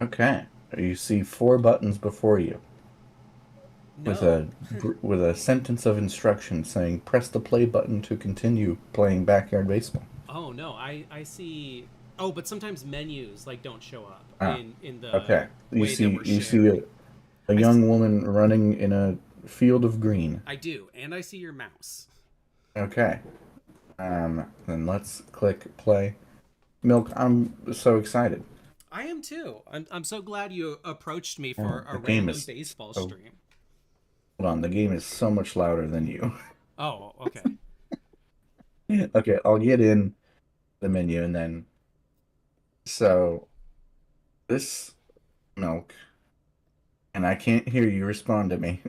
Okay. You see four buttons before you with No. a sentence of instruction saying press the play button to continue playing backyard baseball. Oh no, I see. Oh, but sometimes menus like don't show up Ah, in the okay. way that we're You see sharing. a I s- young woman running in a field of green. I do, and I see your mouse. Okay. Then let's click play. Milk, I'm so excited. I am too. I'm so glad you approached me Oh, for a the game random is baseball so stream. hold on, the game is so much louder than you. Oh, okay. Okay, I'll get in the menu and then so this milk and I can't hear you respond to me.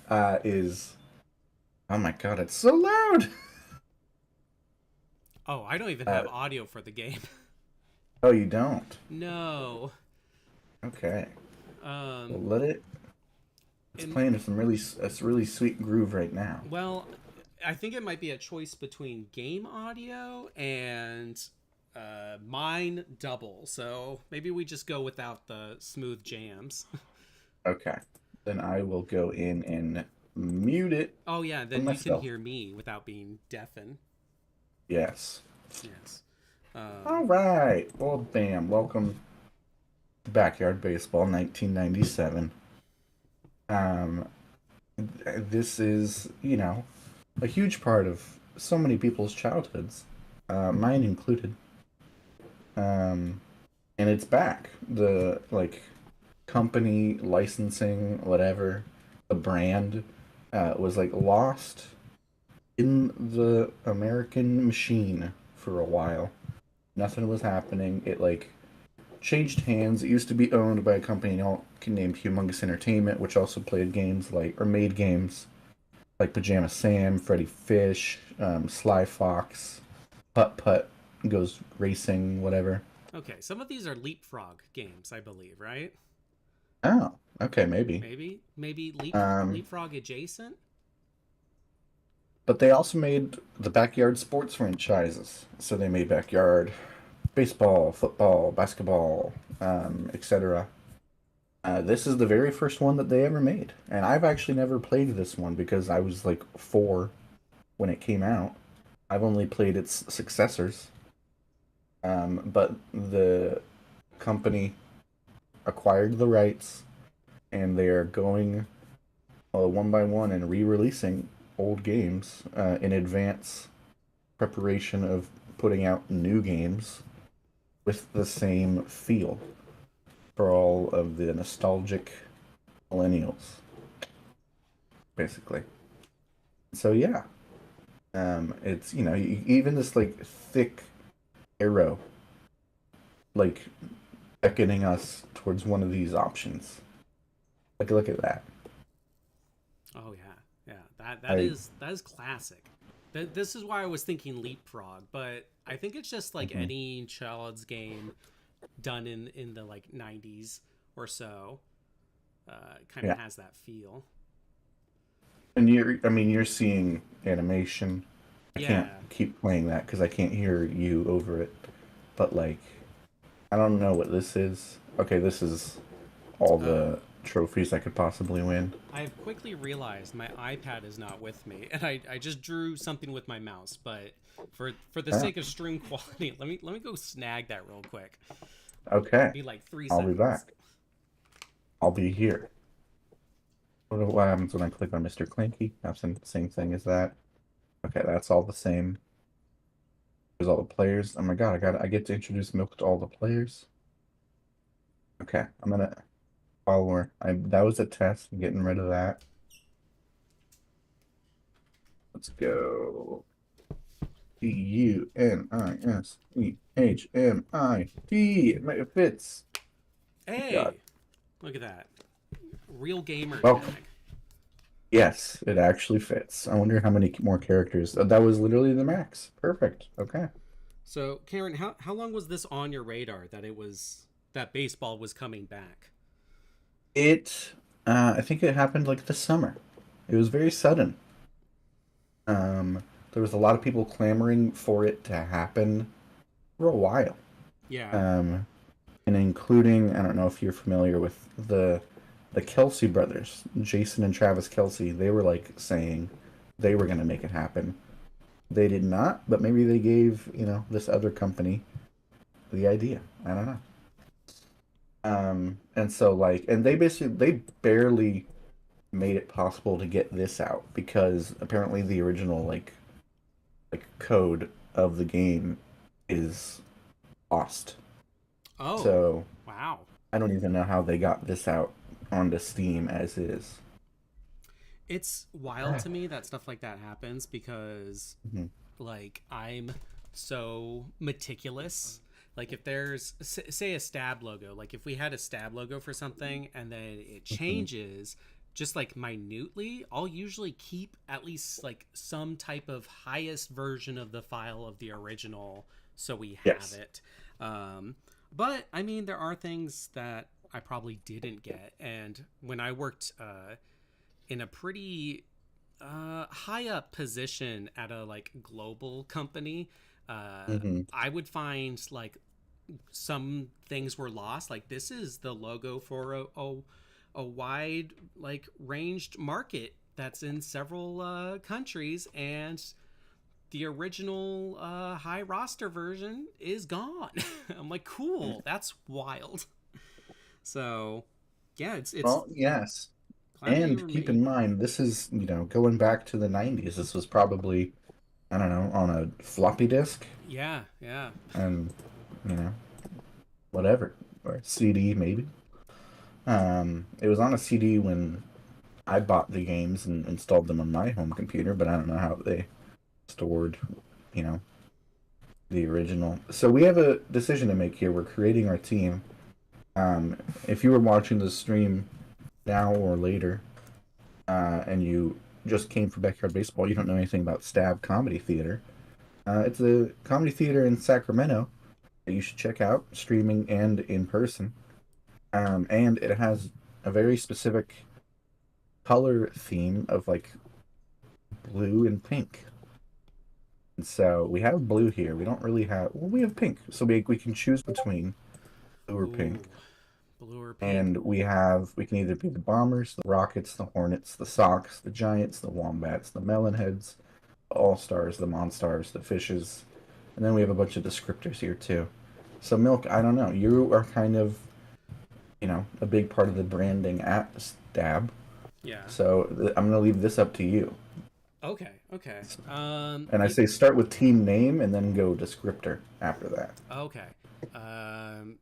So is oh my god, it's so loud. Oh, I don't even have Uh audio for the game. oh you don't. No. Okay. Um, Well let it it's and playing a really sweet groove right now. well, I think it might be a choice between game audio and mine double. So maybe we just go without the smooth jams. Okay. Then I will go in and mute it Oh yeah, for then you can myself. hear me without being deafened. Yes. Yes. All Um, right. Well, bam. Welcome to Backyard Baseball 1997. Um, this is, a huge part of so many people's childhoods, mine included. Um, and it's back. The, like, company, licensing, whatever, the brand, was, like, lost in the American machine for a while. Nothing was happening. It, like, changed hands. It used to be owned by a company named Humongous Entertainment, which also played games like, or made games like Pajama Sam, Freddy Fish, Sly Fox, Putt Putt Goes Racing, whatever. okay, some of these are leapfrog games, I believe, right? Oh, okay, maybe. Maybe Um, leapfrog adjacent. but they also made the backyard sports franchises. So they made backyard baseball, football, basketball, etc. This is the very first one that they ever made, and I've actually never played this one because I was like 4 when it came out. I've only played its successors, but the company acquired the rights, and they are going one by one and re-releasing old games in advance preparation of putting out new games with the same feel for all of the nostalgic millennials, basically. So yeah, it's even this like thick arrow, like beckoning us towards one of these options. Like look at that. Oh yeah, yeah. That I is that is classic. This is why I was thinking leapfrog, but I think it's just like mhm. any child's game done in the like 90s or so. Kind of Yeah, has that feel. and you're seeing animation. I can't Yeah. keep playing that because I can't hear you over it. But like, I don't know what this is. Okay, this is all Oh, the trophies I could possibly win. I have quickly realized my iPad is not with me, and I just drew something with my mouse. But for the Ah, sake of stream quality, let me go snag that real quick. okay, Be like three I'll be seconds. back. I'll be here. What happens when I click on Mr. Clanky? That's the same thing as that. Okay, that's all the same. There's all the players. Oh my god, I get to introduce Milk to all the players. Okay, I'm gonna follower. I that was a test. I'm getting rid of that. Let's go. Punishmit. It fits. Thank God. Hey, look at that real gamer Welcome. tag. Yes, it actually fits. I wonder how many more characters. That was literally the max. Perfect. Okay. So, Karen, how long was this on your radar that that baseball was coming back? It, I think it happened like this summer. It was very sudden. There was a lot of people clamoring for it to happen for a while. Yeah, Um, and including, I don't know if you're familiar with the Kelsey brothers, Jason and Travis Kelsey. They were like saying they were going to make it happen. They did not, but maybe they gave, this other company the idea. I don't know. And so like, and they barely made it possible to get this out because apparently the original like code of the game is lost. Oh, So wow. I don't even know how they got this out onto Steam as is. It's wild to me that stuff like that happens because, Mhm. like, I'm so meticulous. Like, if there's, say, a stab logo, like, if we had a stab logo for something and then it Mhm. changes just like minutely, I'll usually keep at least like some type of highest version of the file of the original so we have Yes. it. Um, but I mean, there are things that I probably didn't get. And when I worked in a pretty high up position at a like global company, Hmm. I would find like some things were lost. Like this is the logo for a wide like ranged market that's in several countries, and the original high roster version is gone. I'm like, cool, that's wild. So yeah, it's Well, yes. glad we And were keep made. in mind, this is, going back to the 90s. This was probably, I don't know, on a floppy disk Yeah, yeah. and, you know, whatever. Or CD, maybe. It was on a CD when I bought the games and installed them on my home computer, but I don't know how they stored, you know, the original. So we have a decision to make here. We're creating our team. If you were watching the stream now or later, and you just came from Backyard Baseball, you don't know anything about Stab Comedy Theater. It's a comedy theater in Sacramento that you should check out, streaming and in person. And it has a very specific color theme of like blue and pink. And so we have blue here. We don't really have. Well, we have pink, so we can choose between blue or pink. Ooh, blue or pink. And we can either be the Bombers, the Rockets, the Hornets, the Sox, the Giants, the Wombats, the Melonheads, the All Stars, the Monstars, the Fishes, and then we have a bunch of descriptors here too. So Milk, I don't know. You are kind of, a big part of the branding at Stab. Yeah. So I'm gonna leave this up to you. Okay. Okay. And I say start with team name and then go descriptor after that. Okay.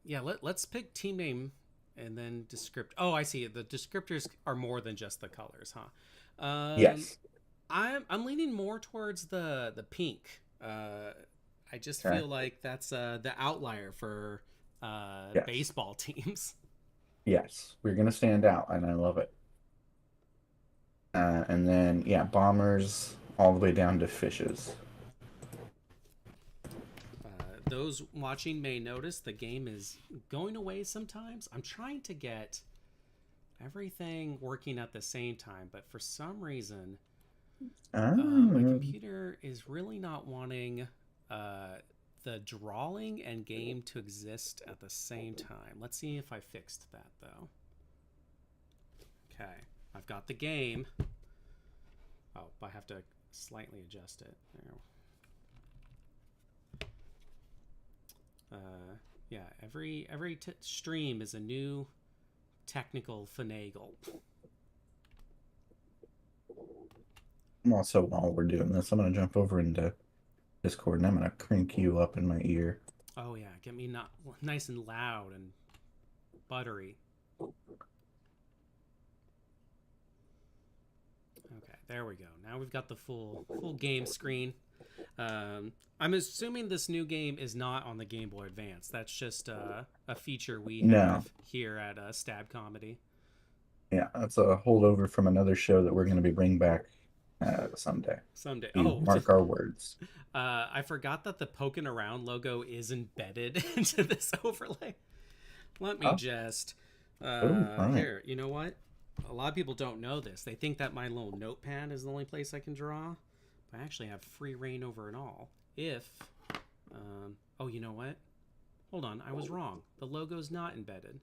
Yeah. Let's pick team name and then descript. Oh, I see. The descriptors are more than just the colors, huh? Yes. I'm leaning more towards the pink. I just Okay. feel like that's the outlier for Yes. baseball teams. Yes. We're gonna stand out, and I love it. And then yeah, bombers all the way down to fishes. Those watching may notice the game is going away sometimes. I'm trying to get everything working at the same time, but for some reason, my Um, computer is really not wanting uh, the drawing and game to exist at the same time. Let's see if I fixed that though. Okay, I've got the game. Oh, I have to slightly adjust it. There. Yeah, every stream is a new technical finagle. also, while we're doing this, I'm gonna jump over into Discord and I'm gonna crank you up in my ear. Oh yeah, get me not nice and loud and buttery. Okay, there we go. Now we've got the full game screen. I'm assuming this new game is not on the Game Boy Advance. That's just a feature we No, have here at Stab Comedy. yeah, that's a holdover from another show that we're gonna be bringing back someday. Someday. You Oh, mark our words. I forgot that the poking around logo is embedded into this overlay. Let me Oh, just oh, fine. here. You know what? A lot of people don't know this. They think that my little notepad is the only place I can draw, but I actually have free reign over it all. If, oh, you know what? hold on, I was wrong. The logo's not embedded.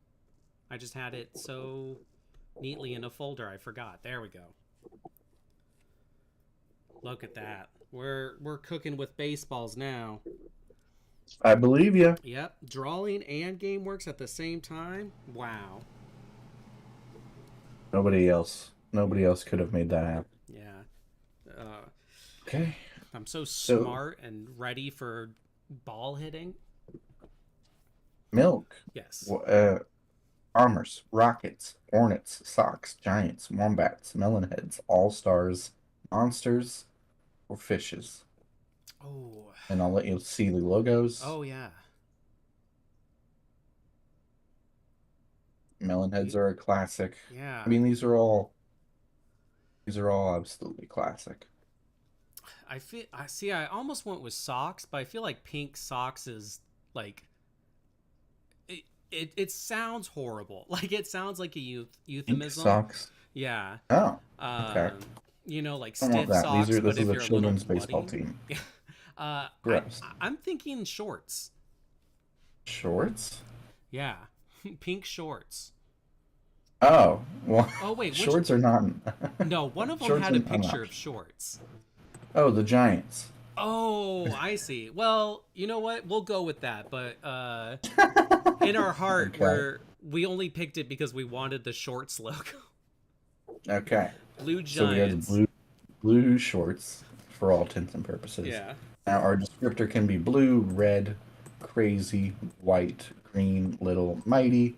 I just had it so neatly in a folder I forgot. There we go. Look at that. We're cooking with baseballs now. I believe you. Yep, drawing and game works at the same time. Wow. Nobody else could have made that happen. Yeah. Uh, Okay. I'm so So, smart and ready for ball hitting. milk, Yes. armors, rockets, hornets, socks, giants, wombats, melonheads, all stars, monsters, or fishes. Oh. And I'll let you see the logos. Oh yeah. Melonheads are a classic. Yeah. I mean, these are all absolutely classic. I feel. I see. I almost went with socks, but I feel like pink socks is like it sounds horrible. Like it sounds like a Pink euphemism. socks. Yeah. Oh, okay. Um, like I don't want stiff that. socks, This but is if a you're a little children's baseball bloody. team. Yeah. Uh, I Gross. I'm thinking shorts. Shorts? Yeah. Pink shorts. Oh, well, Oh wait, which shorts are not. no, one of them Shorts had a are not. picture of shorts. Oh, the Giants. Oh, I see. Well, you know what? We'll go with that. But in our heart, Okay. we only picked it because we wanted the shorts logo. Okay. Blue So we have the Giants. blue shorts for all intents and purposes. Yeah. Now our descriptor can be blue, red, crazy, white, green, little, mighty,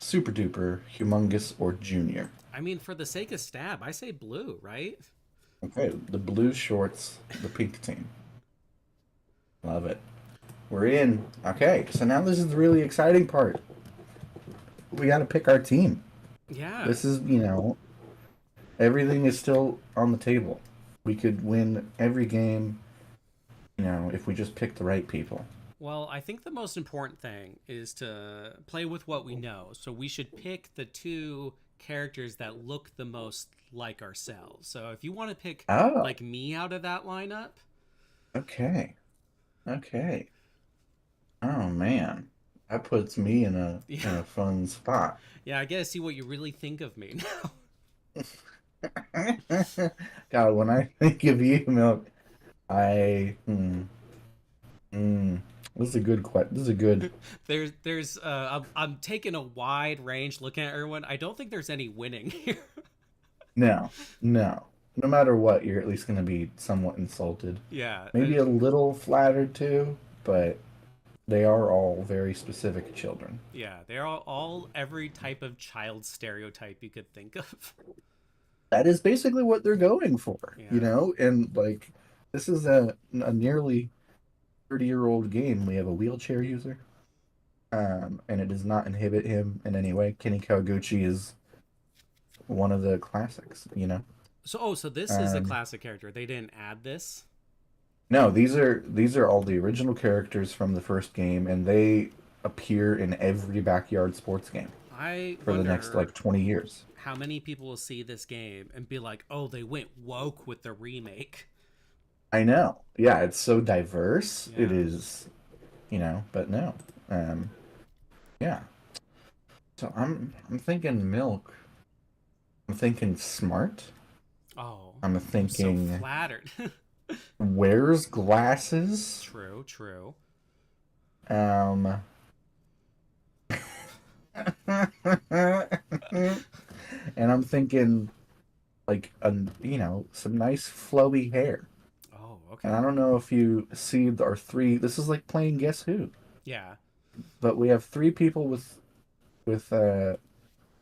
super duper, humongous, or junior. I mean, for the sake of stab, I say blue, right? Okay, the blue shorts, the pink team. Love it. We're in. Okay, so now this is the really exciting part. We got to pick our team. Yeah. This is, everything is still on the table. We could win every game, if we just pick the right people. Well, I think the most important thing is to play with what we know. So we should pick the two characters that look the most like ourselves. So if you want to pick Oh, like me out of that lineup, okay. Okay. Oh man. That puts me in a yeah, in a fun spot. yeah, I gotta see what you really think of me now. God, when I think of you, Milk, I hmm, this is a good question. This is a good I'm taking a wide range looking at everyone. I don't think there's any winning here. no, no. No matter what, you're at least going to be somewhat insulted. Yeah, Maybe a little flattered too, but they are all very specific children. yeah, they're all every type of child stereotype you could think of. That is basically what they're going for, Yeah. And like, this is a nearly 30-year-old game. We have a wheelchair user, and it does not inhibit him in any way. Kenny Kawaguchi is one of the classics. So this is a Um, classic character. They didn't add this. no, these are all the original characters from the first game, and they appear in every backyard sports game I for the next wonder like 20 years. how many people will see this game and be like, "Oh, they went woke with the remake." I know. Yeah, it's so diverse. It Yeah. is, but no. Um, yeah. So I'm thinking milk. I'm thinking smart. Oh, I'm I'm so thinking flattered. wears glasses. True, true. Um, and I'm thinking like some nice flowy hair. Oh, And okay. I don't know if you see our three. This is like playing Guess Who, Yeah. but we have three people with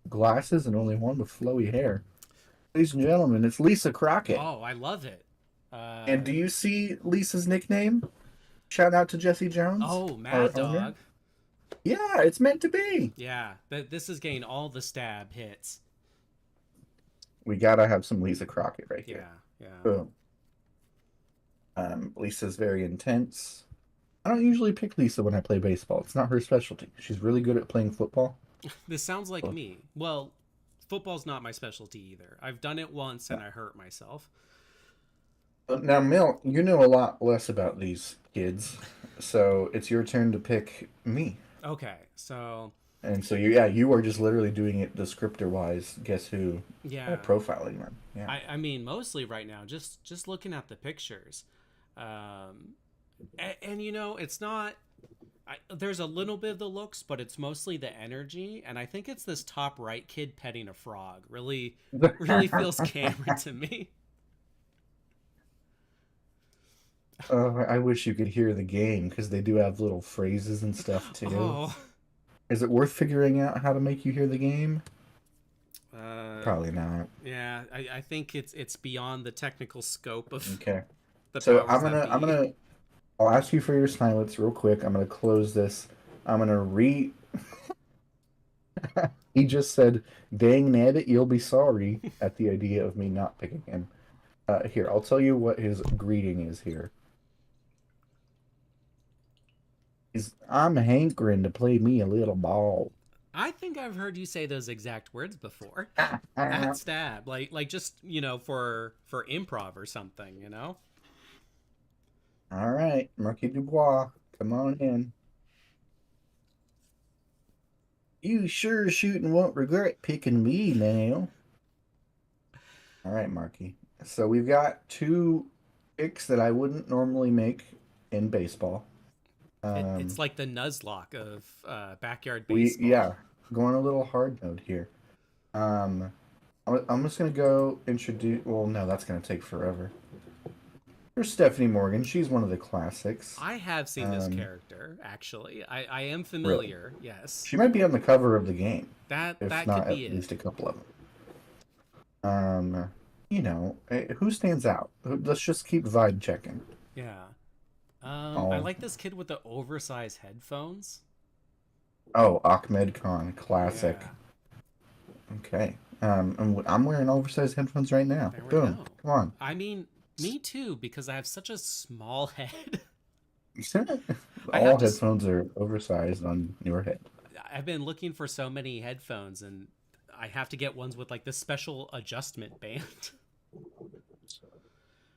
glasses and only one with flowy hair. Ladies and gentlemen, it's Lisa Crockett. Oh, I love it. And do you see Lisa's nickname? Shout out to Jesse Jones, Oh, our Mad owner. Dog. Yeah, it's meant to be. Yeah, this is getting all the stab hits. We gotta have some Lisa Crockett right here. Yeah, yeah. Boom. Lisa's very intense. I don't usually pick Lisa when I play baseball. It's not her specialty. She's really good at playing football. This sounds like So, me. Well, football's not my specialty either. I've done it once and yeah. I hurt myself. Now, Mill, you know a lot less about these kids, so it's your turn to pick me. Okay, so And so yeah, you are just literally doing it descriptor wise. Guess who? yeah, Profiling them. Yeah. I mean mostly right now, just looking at the pictures, and you know it's not. There's a little bit of the looks, but it's mostly the energy, and I think it's this top right kid petting a frog. Really, really feels Cameron to me. I wish you could hear the game because they do have little phrases and stuff too. Oh, Is it worth figuring out how to make you hear the game? uh, Probably not. yeah, I think it's beyond the technical scope of Okay. the So powers that I'm be. gonna I'll ask you for your silence real quick. I'm gonna close this. I'm gonna re He just said, "Dang nabbit, you'll be sorry," at the idea of me not picking him. Here, I'll tell you what his greeting is here. I'm hankering to play me a little ball. I think I've heard you say those exact words before at Stab, like just for improv or something, you know. All right, Murky Dubois, come on in. You sure shooting won't regret picking me now. All right, Marky. So we've got two picks that I wouldn't normally make in baseball. It's like the Nuzlocke of backyard We baseball. yeah, going a little hard mode here. Um, I'm just gonna go introduce. Well, no, that's gonna take forever. Here's Stephanie Morgan. She's one of the classics. I have seen this Um, character actually. I am really, familiar. Yes, she might be on the cover of the game, if that could not be at it. least a couple of them. Who stands out? Let's just keep vibe checking. Yeah. I Oh, like this kid with the oversized headphones. oh, Ahmed Khan, classic. Yeah. Okay. I'm wearing oversized headphones right now. There we Boom. go. Come on. I mean, me too, because I have such a small head. I have All to. headphones are oversized on your head. I've been looking for so many headphones, and I have to get ones with like this special adjustment band.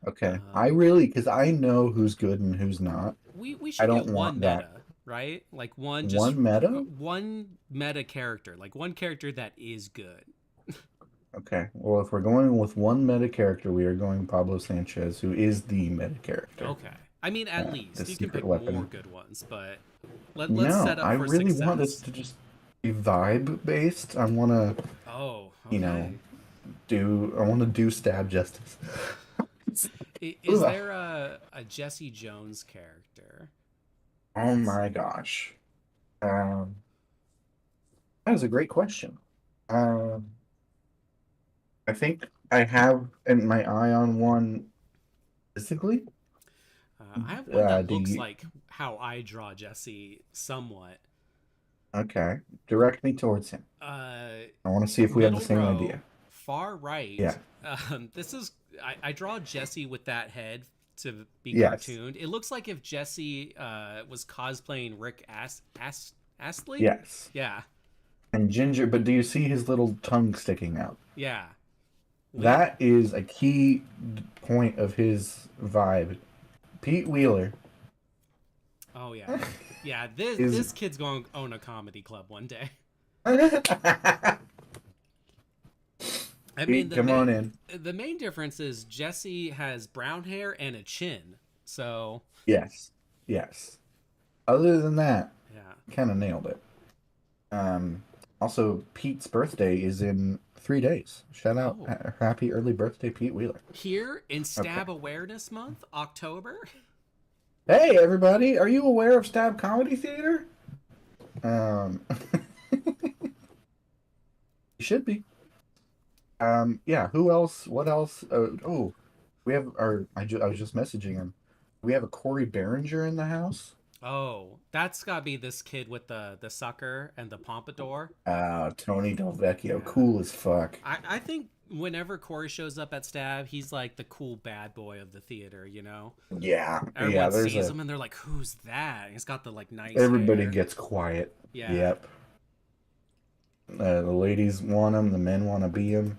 Okay. I Um, really, because I know who's good and who's not. we I should don't get want one that. meta, right? Like one just One meta? one meta character, like one character that is good. Okay. Well, if we're going with one meta character, we are going Pablo Sanchez, who is the meta character. Okay. I mean, at The least you can secret pick more weapon. good ones, but let's No, set up I for really want this success. to just be vibe based. I want to, Oh, you know, okay. I want to do stab justice. Is there a Jesse Jones character? Oh my gosh. Um, that is a great question. Um, I think I have in my eye on one physically. I have one that Do looks you? like how I draw Jesse somewhat. Okay, direct me towards him. Uh, I want to see if we have the Middle same row, idea. far right. Yeah. This is I draw Jesse with that head to be Yes. cartooned. It looks like if Jesse was cosplaying Rick Astley. Yes. Yeah, And Ginger, but do you see his little tongue sticking out? yeah. We That is a key point of his vibe. Pete Wheeler Oh yeah, yeah. This is. this kid's going to own a comedy club one day. I mean Pete, come on in. the main difference is Jesse has brown hair and a chin. So Yes. Yes. Other than that, yeah. kind of nailed it. Um, Also, Pete's birthday is in 3 days. Shout out, Oh, happy early birthday, Pete Wheeler. here in Okay. Stab Awareness Month, October. Hey, everybody, are you aware of Stab Comedy Theater? Um, you should be. Yeah. Who else? What else? We have our. I was just messaging him. We have a Corey Behringer in the house. Oh, that's got to be this kid with the sucker and the pompadour. Tony Del Vecchio, Yeah. cool as fuck. I think whenever Corey shows up at Stab, he's like the cool bad boy of the theater, you know? Yeah, yeah. Everyone sees him and they're like, "Who's that?" He's got the like nice Everybody hair. gets quiet. Yeah. Yep. The ladies want him. The men want to be him.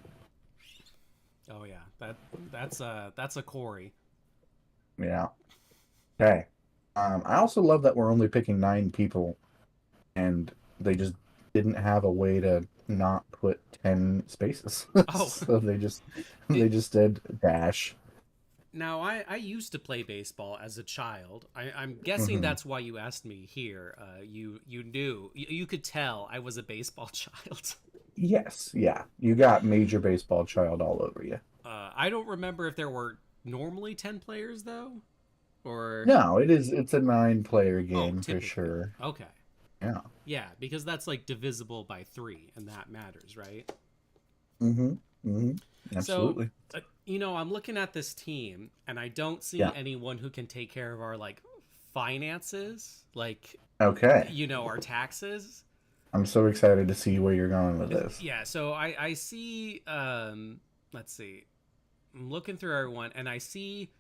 Oh yeah. That's a Corey. Yeah. Okay. I also love that we're only picking 9 people, and they just didn't have a way to not put 10 spaces. Oh, So they just it, they just did dash. now I used to play baseball as a child. I'm guessing Hmm. that's why you asked me here. You knew you could tell I was a baseball child. Yes, yeah. You got major baseball child all over you. I don't remember if there were normally 10 players though, or No, it's a 9 player oh, game for typically. sure. Okay, Yeah. yeah, because that's like divisible by three, and that matters, right? Mm-hmm. Mm-hmm. So, Absolutely. I'm looking at this team, and I don't see Yeah. anyone who can take care of our like finances, like Okay. our taxes. I'm so excited to see where you're going with this. Yeah, so I see let's see. I'm looking through everyone and I see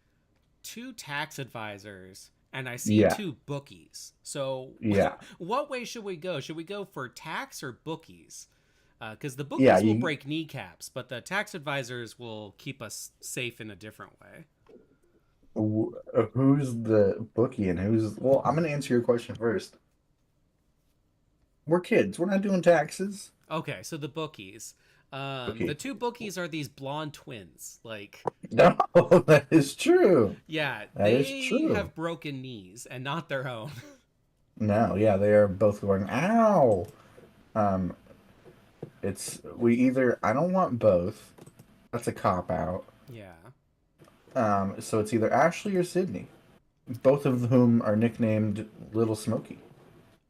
two tax advisors and I see Yeah. two bookies. So Yeah. what way should we go? Should we go for tax or bookies? Because the Yeah. bookies will break kneecaps, but the tax advisors will keep us safe in a different way. Who's the bookie and who's? Well, I'm gonna answer your question first. We're kids. We're not doing taxes. Okay, so the bookies. The Okay. two bookies are these blonde twins. Like, No, that is true. yeah, That is they true. have broken knees and not their own. No, yeah, they are both going, ow. Um, it's we either I don't want both. That's a cop out. Yeah. So it's either Ashley or Sydney, both of whom are nicknamed Little Smoky.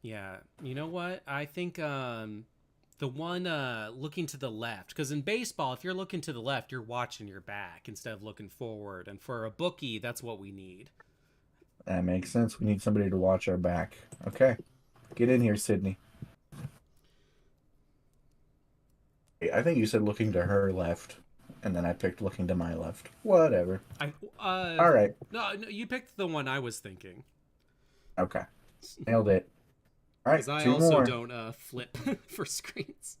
Yeah. You know what? I think the one looking to the left, because in baseball, if you're looking to the left, you're watching your back instead of looking forward. And for a bookie, that's what we need. That makes sense. We need somebody to watch our back. Okay, get in here, Sydney. I think you said looking to her left, and then I picked looking to my left. Whatever. I All right. no, you picked the one I was thinking Okay. Nailed it. All because right, I two also more. don't flip for screens.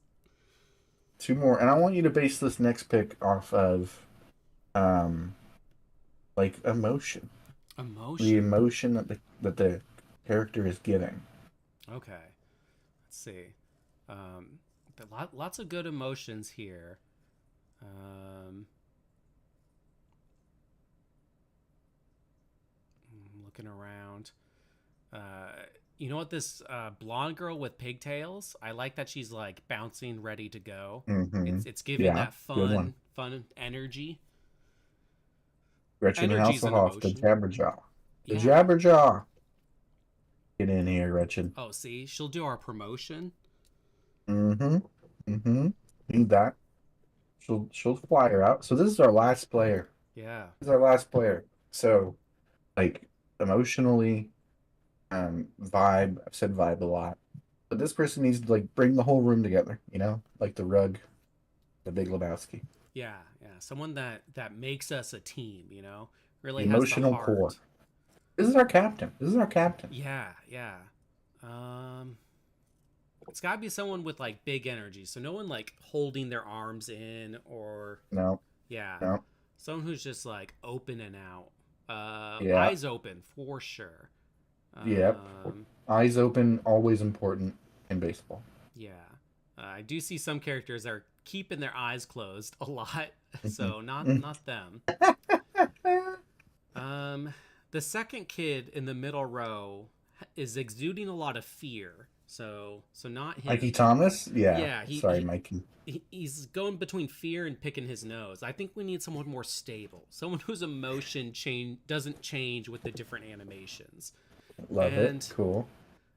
Two more. And I want you to base this next pick off of um like emotion. The Emotion. emotion that the character is giving. Okay. Let's see. But lots of good emotions here. Um, looking around. You know what? This blonde girl with pigtails. I like that she's like bouncing, ready to go. Mm-hmm. It's giving Yeah, that good one. fun energy. Gretchen Energy's an Hasselhoff, the emotion. Jabberjaw. The Yeah. Jabberjaw. Get in here, Gretchen. Oh, see, she'll do our promotion. Mm-hmm. Mm-hmm. Need that. She'll fly her out. So this is our last player. Yeah. This is our last player. So like emotionally, vibe. I've said vibe a lot. But this person needs to like bring the whole room together, like the rug, the Big Lebowski. Yeah. Yeah. Someone that makes us a team. The Really has the emotional core. heart. This is our captain. This is our captain. Yeah. Yeah. Um, It's got to be someone with like big energy. So no one like holding their arms in or No, yeah, no. someone who's just like open and out. Yeah. Eyes open for sure. Yep. Eyes open, always important in baseball. Yeah. I do see some characters that are keeping their eyes closed a lot, so not them. Um, the second kid in the middle row is exuding a lot of fear. So not Mikey him. Thomas? Yeah. Yeah, Sorry, Mikey. he's going between fear and picking his nose. I think we need someone more stable, someone whose emotion change doesn't change with the different animations. Love it. And Cool.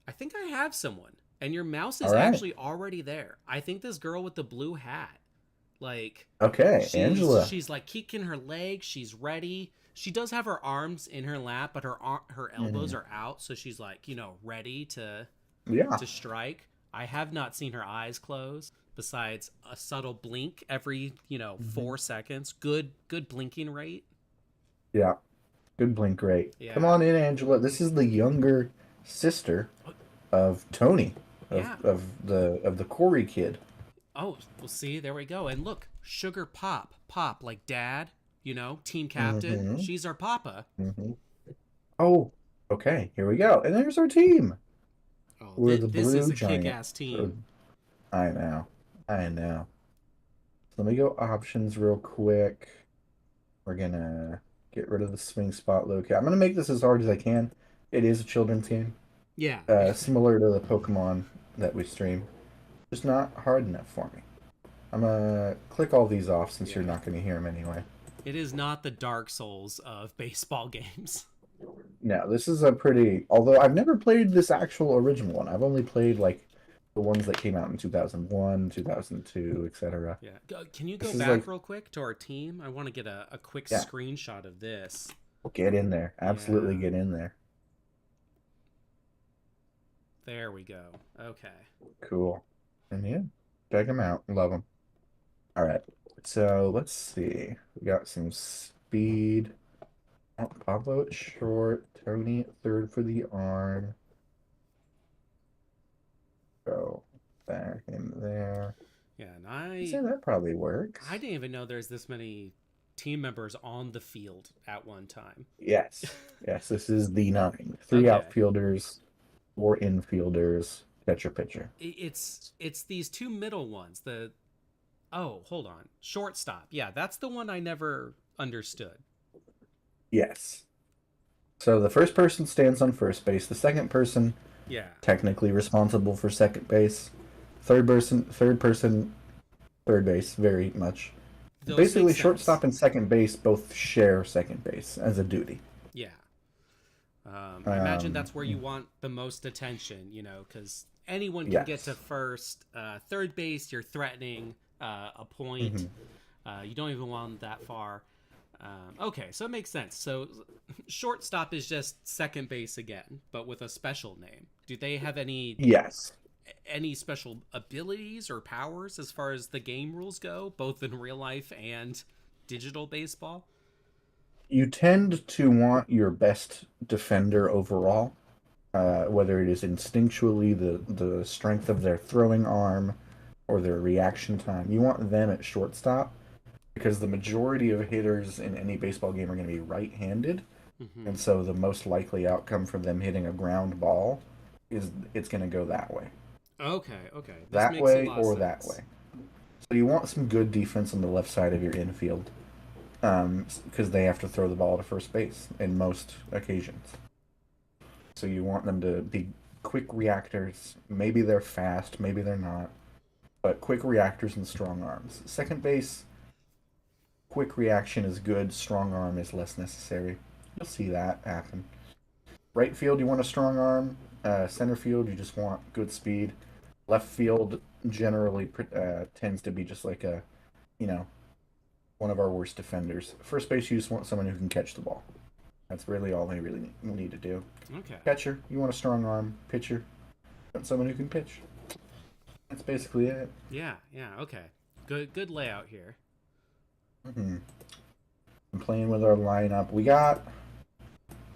I think I have someone. And your mouse All is right. actually already there. I think this girl with the blue hat, like Okay, she's Angela. she's like kicking her legs. She's ready. She does have her arms in her lap, but her elbows Mhm. are out, so she's like ready Yeah. to strike. I have not seen her eyes close besides a subtle blink every, Mhm. 4 seconds. Good blinking rate. Yeah. Good blink rate. Come Yeah. on in, Angela. This is the younger sister of Tony, of Yeah. the Corey kid. Oh, we'll see. There we go. And look, sugar pop, pop like dad. Team captain. Mm-hmm. She's our papa. Mm-hmm. Oh, okay. Here we go. And there's our team. Oh, We're the this is Blue a Giant. kick-ass team. I know. I know. Let me go options real quick. We're gonna get rid of the swing spot locate. I'm gonna make this as hard as I can. It is a children's game, Yeah, similar to the Pokemon that we stream. Just not hard enough for me. I'm gonna click all these off since you're yeah. not gonna hear them anyway. It is not the Dark Souls of baseball games. No, this is a pretty. Although I've never played this actual original one. I've only played like the ones that came out in 2001, 2002, etc. Yeah. Can you go This is back like, real quick to our team? I want to get a quick yeah, screenshot of this. get in there. Absolutely Yeah. get in there. There we go. Okay. Cool. And yeah, check them out. Love them. All right. So let's see. We got some speed. Oh, Pablo at short. Tony at third for the arm. Go back in there. Yeah, and I'd say that probably works. I didn't even know there's this many team members on the field at one time. Yes. Yes, this is the nine. Three Okay. outfielders, four infielders, catcher pitcher. It's these two middle ones. Hold on. Shortstop. Yeah, that's the one I never understood. Yes. So the first person stands on first base. The second person Yeah. technically responsible for second base. Third person, third base, very much. Those Basically, make sense. shortstop and second base both share second base as a duty. Yeah. I imagine Um, that's where you want the most attention, because anyone can get to yes. first. Third base, you're threatening a point. Hmm. You don't even want that far. Okay, so it makes sense. So shortstop is just second base again, but with a special name. Do they have Yes. any special abilities or powers as far as the game rules go, both in real life and digital baseball? You tend to want your best defender overall, whether it is instinctually the strength of their throwing arm or their reaction time. You want them at shortstop because the majority of hitters in any baseball game are going to be right-handed, Mm-hmm. and so the most likely outcome from them hitting a ground ball is it's going to go that way. Okay. This That makes a way lot of or that sense. way. So you want some good defense on the left side of your infield, because they have to throw the ball to first base in most occasions. So you want them to be quick reactors. Maybe they're fast, maybe they're not, but quick reactors and strong arms. Second base, quick reaction is good, strong arm is less necessary. You'll see that happen. Right field, you want a strong arm. Center field, you just want good speed. Left field generally tends to be just like you know, one of our worst defenders. First base, you just want someone who can catch the ball. That's really all they really need to do. Okay. Catcher, you want a strong arm. Pitcher, you want someone who can pitch. That's basically it. Yeah, okay. Good layout here. Mm-hmm. I'm playing with our lineup. We got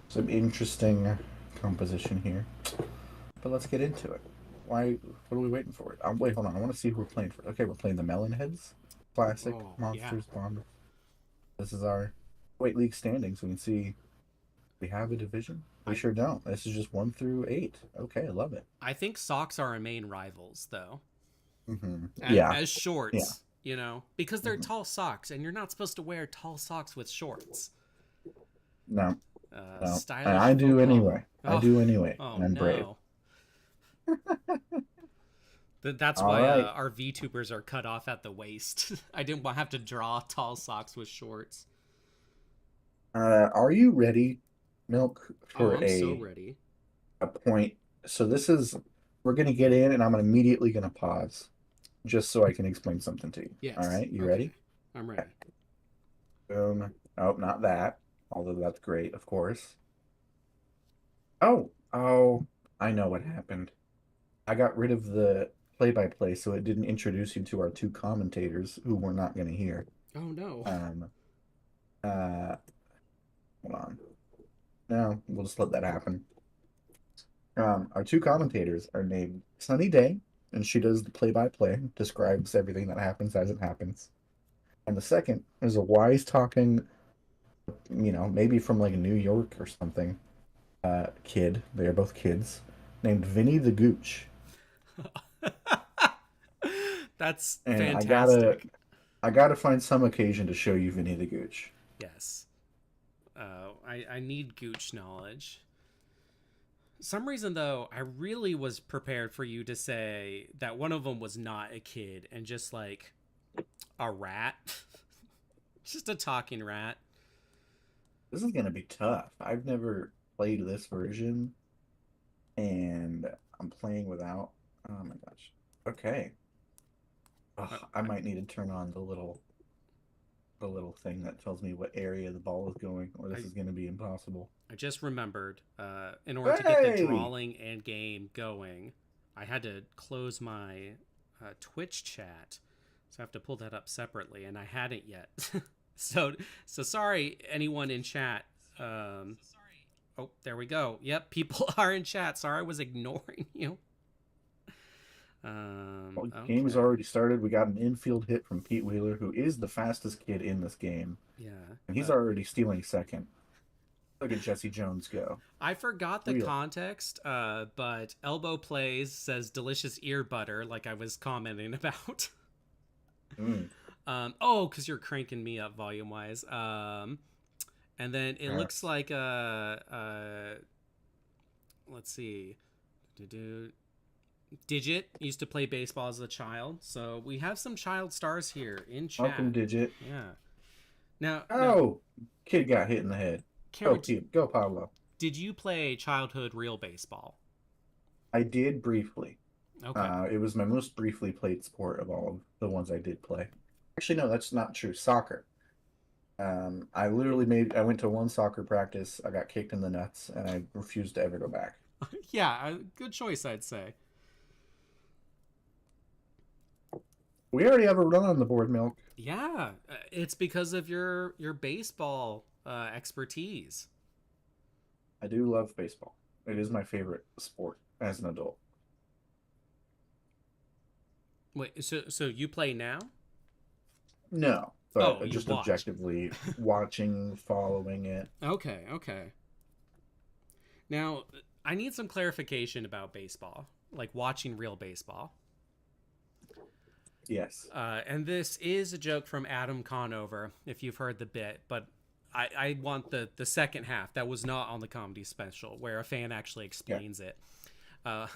some interesting composition here, but let's get into it. Why? What are we waiting for? Wait, hold on. I want to see who we're playing for. Okay, we're playing the Melonheads, classic Oh, yeah. monsters bomber. This is our White League standings. We can see we have a division. We I sure don't. This is just 1 through 8. Okay, I love it. I think Sox are our main rivals though. Mm-hmm. As, Yeah, as yeah. shorts, because they're Mm-hmm. tall socks and you're not supposed to wear tall socks with shorts. No, no. And Stylish I faux do pas. anyway. I Oh, do anyway. oh And I'm brave. no. That's All why right. our VTubers are cut off at the waist. I didn't want to have to draw tall socks with shorts. Are you ready, Milk, Oh, for I'm so ready. a point? So this is we're gonna get in, and I'm immediately gonna pause, just so I can explain something to you. All Yes. right, you Okay. ready? I'm Okay. ready. Boom. Oh, not that. Although that's great, of course. Oh, I know what happened. I got rid of the play-by-play, so it didn't introduce you to our two commentators who we're not gonna hear. Oh no. Um, uh, hold on. No, we'll just let that happen. Our two commentators are named Sunny Day, and she does the play-by-play, describes everything that happens as it happens. And the second is a wise talking, maybe from like New York or something, kid. They are both kids named Vinny the Gooch. That's And fantastic. I gotta find some occasion to show you Vinny the Gooch. Yes. I need Gooch knowledge. Some reason though, I really was prepared for you to say that one of them was not a kid and just like a rat, just a talking rat. This is gonna be tough. I've never played this version, and I'm playing without. Oh my gosh. Okay. Uh, I might need to turn on the little thing that tells me what area the ball is going, or this I is going to be impossible. I just remembered. In order to get the Hey! drawing and game going, I had to close my Twitch chat, so I have to pull that up separately, and I hadn't yet. so so sorry, anyone in chat. Oh, there we go. Yep, people are in chat. Sorry, I was ignoring you. Well, game has Okay. already started. We got an infield hit from Pete Wheeler, who is the fastest kid in this game, Yeah. and he's already stealing second. Look at Jesse Jones go. I forgot the Real. context, but Elbow Plays says delicious ear butter, like I was commenting about. Mm, Oh, because you're cranking me up volume wise. And then it looks yes. like let's see, Digit used to play baseball as a child, so we have some child stars here in Welcome, chat. Digit. Yeah. Now, Oh, kid got hit in the head. Go, Cameron, Pete. Go, Pablo. did you play childhood real baseball? I did briefly. Okay. It was my most briefly played sport of all of the ones I did play. Actually, no, that's not true. Soccer. I went to one soccer practice. I got kicked in the nuts, and I refused to ever go back. Yeah, good choice, I'd say. We already have a run on the board, Milk. Yeah, it's because of your baseball expertise. I do love baseball. It is my favorite sport as an adult. Wait, so you play now? No, but Oh, you just watch. objectively watching, following it. Okay, okay. Now, I need some clarification about baseball, like watching real baseball. Yes. And this is a joke from Adam Conover, if you've heard the bit, but I want the second half that was not on the comedy special, where a fan actually Yeah. explains it. Uh,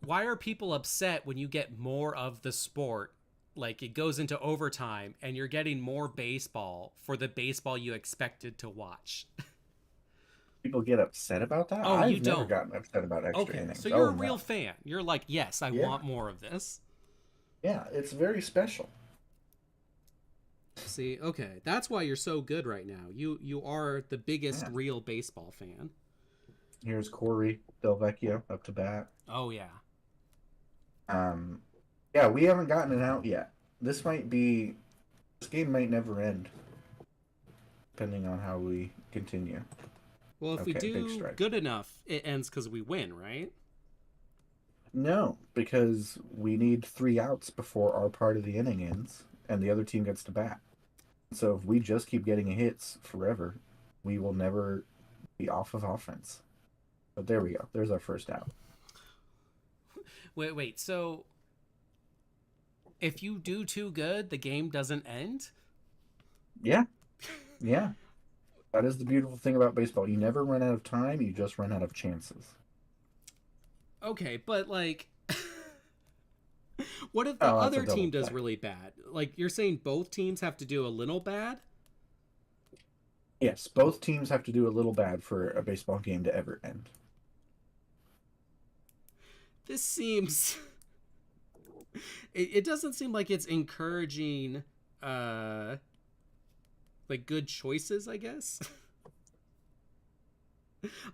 why are people upset when you get more of the sport? Like it goes into overtime and you're getting more baseball for the baseball you expected to watch. People get upset about that. Oh, you I've never don't. gotten upset about extra Okay, so innings. you're Oh a real no. fan. You're like, yes, I Yeah. want more of this. Yeah, it's very special. See, okay, that's why you're so good right now. You are the biggest Yeah. real baseball fan. Here's Corey Delvecchio up to bat. Oh yeah. Um, yeah, we haven't gotten it out yet. This game might never end, depending on how we continue. Well, if we Okay, big do strike. good enough, it ends because we win, right? No, because we need 3 outs before our part of the inning ends, and the other team gets to bat. So if we just keep getting hits forever, we will never be off of offense. But there we go. There's our first out. Wait. So if you do too good, the game doesn't end. Yeah, yeah. That is the beautiful thing about baseball. You never run out of time, you just run out of chances. Okay, but like, what if the Oh, that's a other team double does play. really bad? Like you're saying, both teams have to do a little bad. Yes, both teams have to do a little bad for a baseball game to ever end. This seems. It doesn't seem like it's encouraging, uh, like good choices. I guess.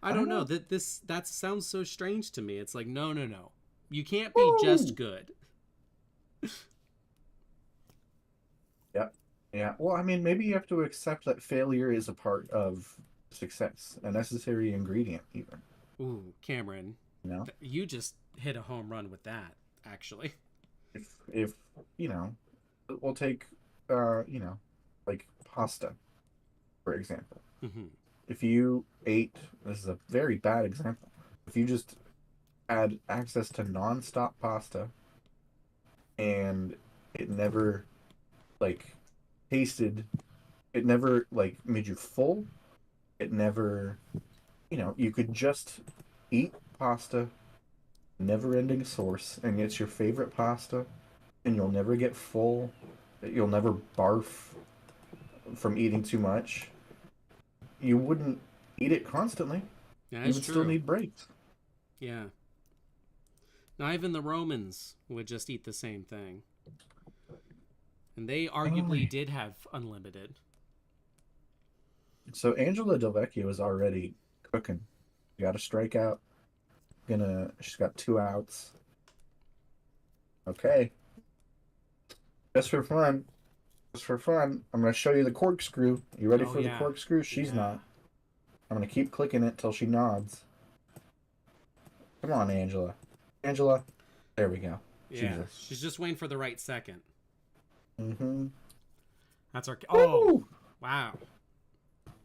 I I don't don't know know. that sounds so strange to me. It's like no. You can't be just Woo! good. Yeah. Yeah. Well, I mean, maybe you have to accept that failure is a part of success, a necessary ingredient, even. Ooh, Cameron, You know, you just hit a home run with that. Actually, if we'll take you know, like pasta, for example. Hmm. If you ate, this is a very bad example. If you just had access to non-stop pasta and it never like tasted, it never like made you full, it never, you could just eat pasta, never-ending source, and it's your favorite pasta, and you'll never get full, you'll never barf from eating too much. You wouldn't eat it constantly. You That's would still true. need breaks. Yeah. Not even the Romans would just eat the same thing. And they Oh, arguably did have unlimited. so Angela Delvecchio is already cooking. Got a strikeout. She's got two outs. Okay, just for fun. Just for fun. I'm gonna show you the corkscrew. You ready Oh, for the yeah. corkscrew? She's Yeah. not. I'm gonna keep clicking it till she nods. Come on, Angela. Angela. There we go. Yeah. Jesus. She's just waiting for the right second. Mm-hmm. That's our. Oh, Woo! wow.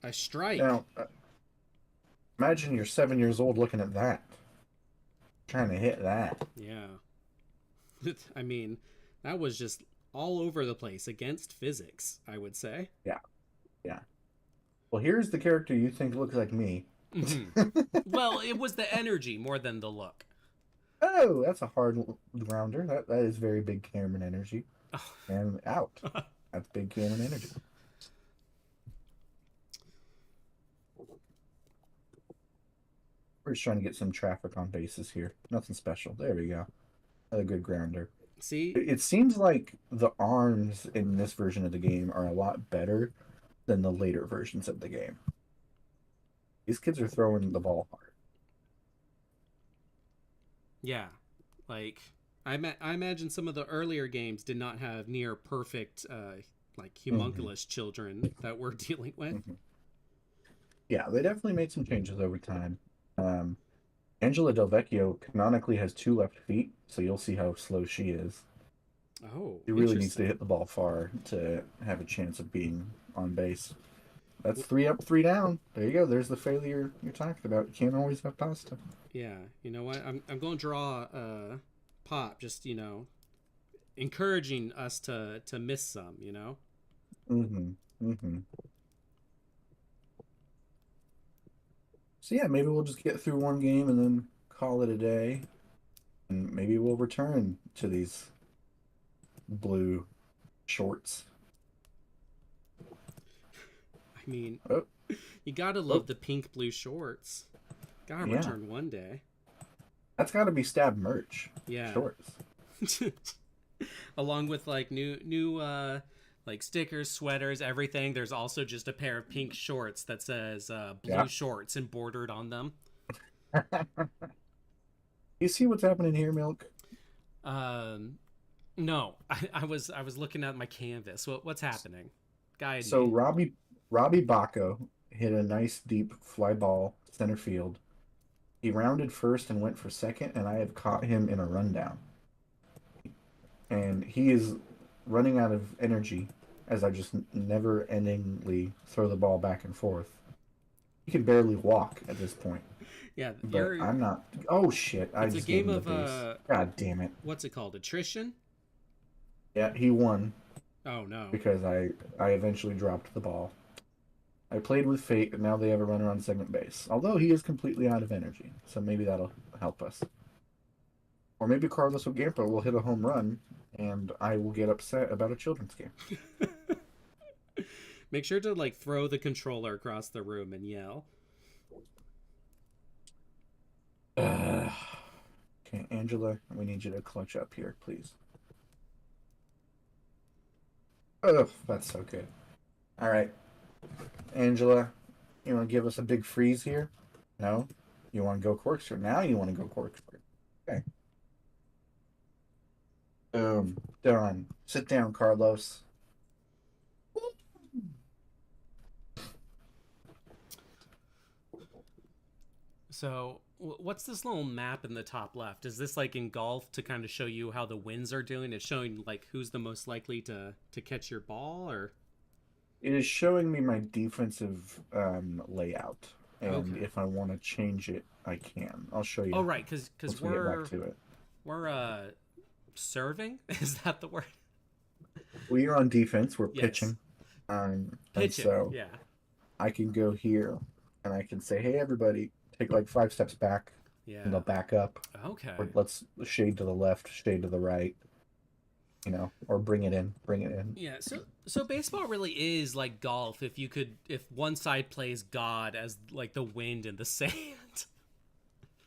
A strike. Now, imagine you're 7 years old looking at that, trying to hit that. Yeah. I mean, that was just all over the place against physics, I would say. Yeah, yeah. Well, here's the character you think looks like me. Hmm. Well, it was the energy more than the look. Oh, that's a hard grounder. That is very big Cameron energy. And out. That's big Cameron energy. We're just trying to get some traffic on bases here. Nothing special. There we go. A good grounder. See, It seems like the arms in this version of the game are a lot better than the later versions of the game. These kids are throwing the ball hard. yeah, like I imagine some of the earlier games did not have near perfect, like Hmm. homunculus children that we're dealing with. Hmm. Yeah, they definitely made some changes over time. Um, Angela Del Vecchio canonically has two left feet, so you'll see how slow she is. Oh, She really needs to interesting. hit the ball far to have a chance of being on base. That's three up, three down. There you go. There's the failure you're talking about. You can't always have pasta. Yeah, you know what? I'm going to draw pop. Just encouraging us to miss some. Mm-hmm. Mm-hmm. So yeah, maybe we'll just get through one game and then call it a day, and maybe we'll return to these blue shorts. I mean, Oh, you gotta oh, love the pink blue shorts. Gotta yeah. return one day. That's got to be Stab merch. Yeah. Shorts. Along with like new like stickers, sweaters, everything. There's also just a pair of pink shorts that says Yeah. blue shorts embroidered on them. You see what's happening here, Milk? Um, no, I was looking at my canvas. What's happening? Guide So me. Robbie Bacco hit a nice deep fly ball center field. He rounded first and went for second, and I have caught him in a rundown. And he is running out of energy as I just never endingly throw the ball back and forth. He can barely walk at this point, Yeah, but you're. I'm not. Oh shit! I It's a just gave game him the of base. God damn it! what's it called? Attrition? Yeah, he won Oh no. because I eventually dropped the ball. I played with fate, and now they have a runner on second base. Although he is completely out of energy, so maybe that'll help us. Or maybe Carlos Ocampo will hit a home run, and I will get upset about a children's game. Make sure to like throw the controller across the room and yell. Uh, okay, Angela, we need you to clutch up here, please. Oh, that's so good. All right, Angela, you want to give us a big freeze here? No? You want to go corkscrew? Now you want to go corkscrew. Okay. Boom. Done. Sit down, Carlos. So What's this little map in the top left? Is this like in golf to kind of show you how the winds are doing? It's showing like who's the most likely to catch your ball, or It is showing me my defensive layout, and okay. if I want to change it, I can. I'll show Oh you right, because once we get back to it. we're serving. Is that the word? We are on defense. We're Yes, pitching, and pitching. so Yeah, I can go here, and I can say, "Hey, everybody, take like 5 steps back," and they'll yeah. back up, or Okay. let's shade to the left, shade to the right, or bring it in, bring it in. Yeah, so baseball really is like golf if one side plays God as like the wind and the sand.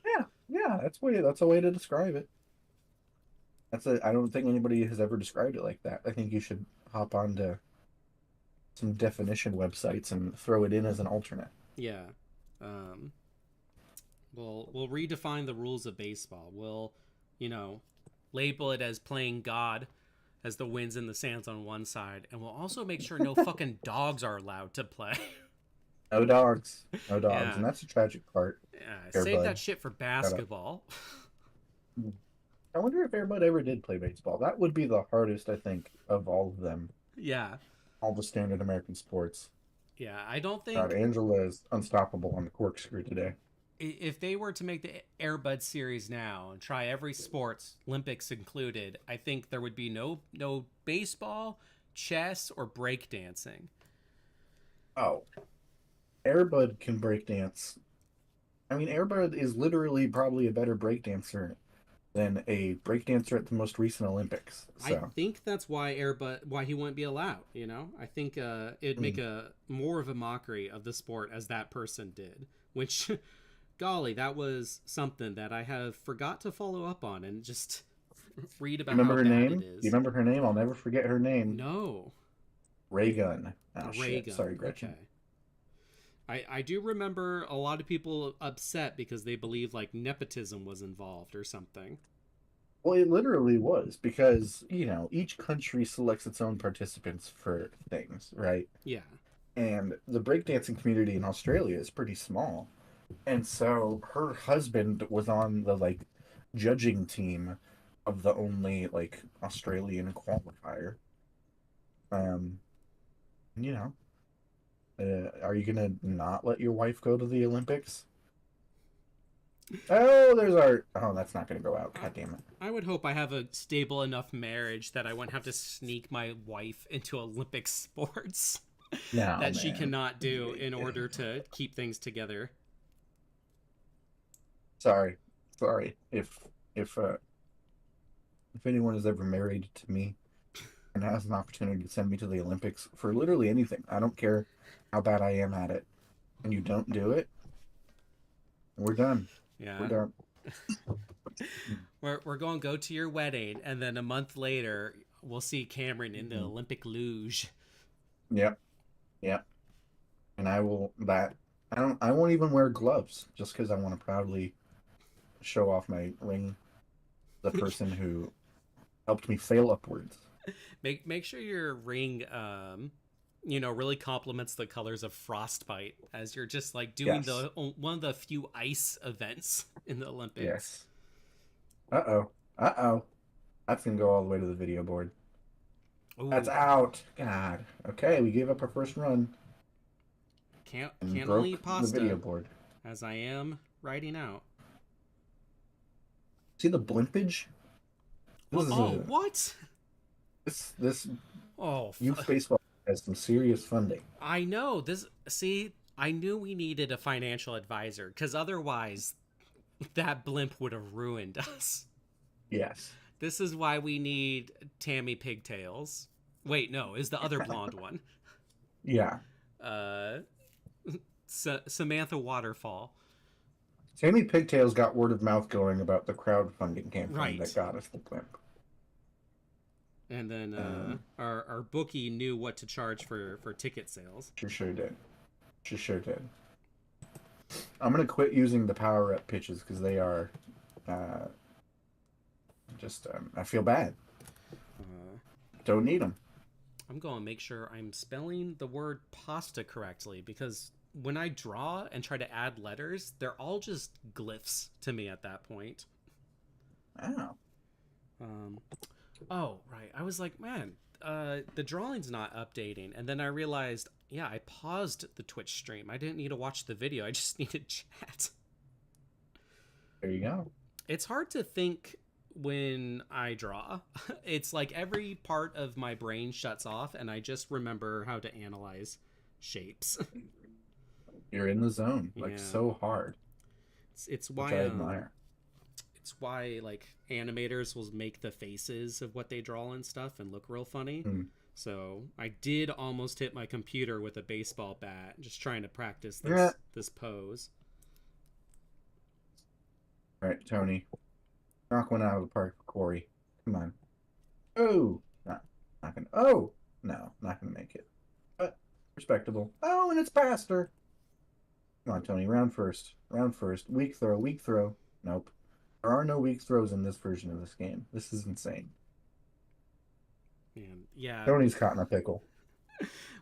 Yeah, yeah, that's a way to describe it. I don't think anybody has ever described it like that. I think you should hop onto some definition websites and throw it in as an alternate. Yeah. Um we'll redefine the rules of baseball. We'll, you know, label it as playing God as the winds and the sands on one side, and we'll also make sure no fucking dogs are allowed to play. No dogs, no dogs, Yeah. and that's a tragic part. Yeah, save that Airbud, shit for shut up. basketball. I wonder if Airbud ever did play baseball. That would be the hardest, I think, of all of them. Yeah. All the standard American sports. Yeah, I don't God, think Angela is unstoppable on the corkscrew today. if they were to make the Airbud series now and try every sports, Olympics included, I think there would be no baseball, chess, or breakdancing. Oh, Airbud can break dance. I mean, Airbud is literally probably a better breakdancer than a breakdancer at the most recent Olympics. I So, think that's why he wouldn't be allowed. You know, I think it'd make mm, a more of a mockery of the sport as that person did. Which, golly, that was something that I have forgot to follow up on and just read you about remember how her bad it name? You is. remember her name? I'll never forget her name. No, Raygun. a Oh ray shit. Sorry, gun. Gretchen. Okay. I do remember a lot of people upset because they believe like nepotism was involved or something. Well, it literally was because, each country selects its own participants for things, right? Yeah. And the breakdancing community in Australia is pretty small. And so her husband was on the like judging team of the only like Australian qualifier. Um, you know, are you gonna not let your wife go to the Olympics? Oh, there's our. Oh, that's not gonna go out. I, God damn it. I would hope I have a stable enough marriage that I wouldn't have to sneak my wife into Olympic sports No, that she man. cannot do in order to keep things together. Sorry, sorry. If anyone is ever married to me and has an opportunity to send me to the Olympics for literally anything, I don't care how bad I am at it, and you don't do it, we're done. We're Yeah. done. We're going to go to your wedding, and then a month later, we'll see Cameron in the Mhm. Olympic luge. Yep, yep. And I will that. I don't. I won't even wear gloves just because I want to proudly show off my ring. The person who helped me fail upwards. Make sure your ring really complements the colors of frostbite as you're just like doing Yes. the one of the few ice events in the Olympics. Yes. Uh oh. Uh oh. That's gonna go all the way to the video board. That's Ooh, out. God. Okay, we gave up our first run and can't only broke eat the video pasta board. as I am writing out. See the blimpage? This Well, is oh, a what? this Oh, youth baseball has some serious funding. I know this. See, I knew we needed a financial advisor because otherwise, that blimp would have ruined us. Yes. This is why we need Tammy Pigtails. Wait, no, is the other blonde one? Yeah. Uh, Samantha Waterfall. Sammy Pigtails got word of mouth going about the crowdfunding campaign that Right. got us the blimp. And then Um, our bookie knew what to charge for ticket sales. she sure did. She sure did. I'm gonna quit using the power up pitches because they are uh, just. I feel bad. Uh, Don't need them. I'm going to make sure I'm spelling the word pasta correctly because when I draw and try to add letters, they're all just glyphs to me at that point. Oh, Um, oh, right. I was like, man, the drawing's not updating. And then I realized, yeah, I paused the Twitch stream. I didn't need to watch the video, I just needed chat. there you go. It's hard to think when I draw. It's like every part of my brain shuts off, and I just remember how to analyze shapes. You're in the zone, like Yeah. so hard, It's which I why admire. it's why like animators will make the faces of what they draw and stuff and look real funny. Hmm. So I did almost hit my computer with a baseball bat, just trying to practice Yeah. this pose. All right, Tony, knock one out of the park for Corey. Come on. Oh, not gonna. Oh, no, not gonna make it. But respectable. Oh, and it's past her. Come on, Tony. Round first. Round first. Weak throw. Weak throw. Nope. There are no weak throws in this version of this game. This is insane. And yeah, Tony's caught in a pickle.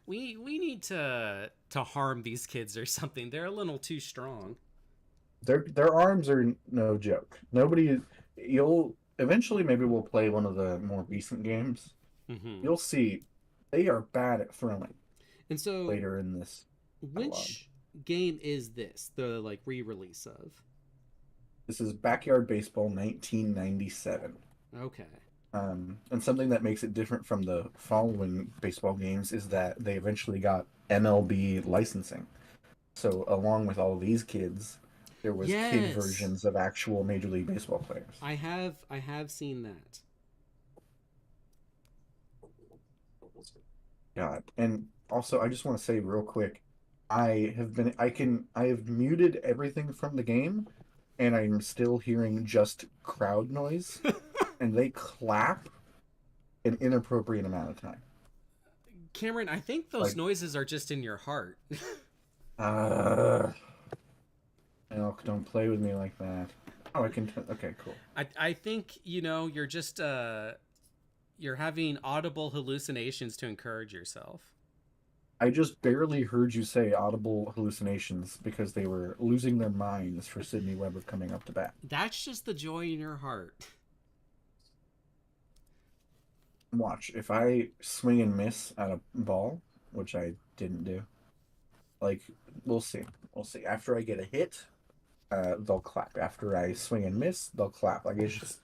we need to harm these kids or something. They're a little too strong. Their arms are no joke. Nobody. You'll eventually maybe we'll play one of the more recent games. Hmm. You'll see they are bad at throwing And so, later in this catalog. which game is this? The like re-release of? This is Backyard Baseball 1997. Okay. And something that makes it different from the following baseball games is that they eventually got MLB licensing. So along with all these kids, there was kid Yes, versions of actual Major League Baseball players. I have seen that. God. And also I just want to say real quick, I have muted everything from the game and I'm still hearing just crowd noise and they clap an inappropriate amount of time. Cameron, I think those Like noises are just in your heart. uh Elk, don't play with me like that. Oh, I can. Okay, cool. I think you're just you're having audible hallucinations to encourage yourself. I just barely heard you say audible hallucinations because they were losing their minds for Sydney Weber coming up to bat. That's just the joy in your heart. Watch, if I swing and miss at a ball, which I didn't do, like, we'll see. We'll see. After I get a hit, they'll clap. After I swing and miss, they'll clap. Like, it's just,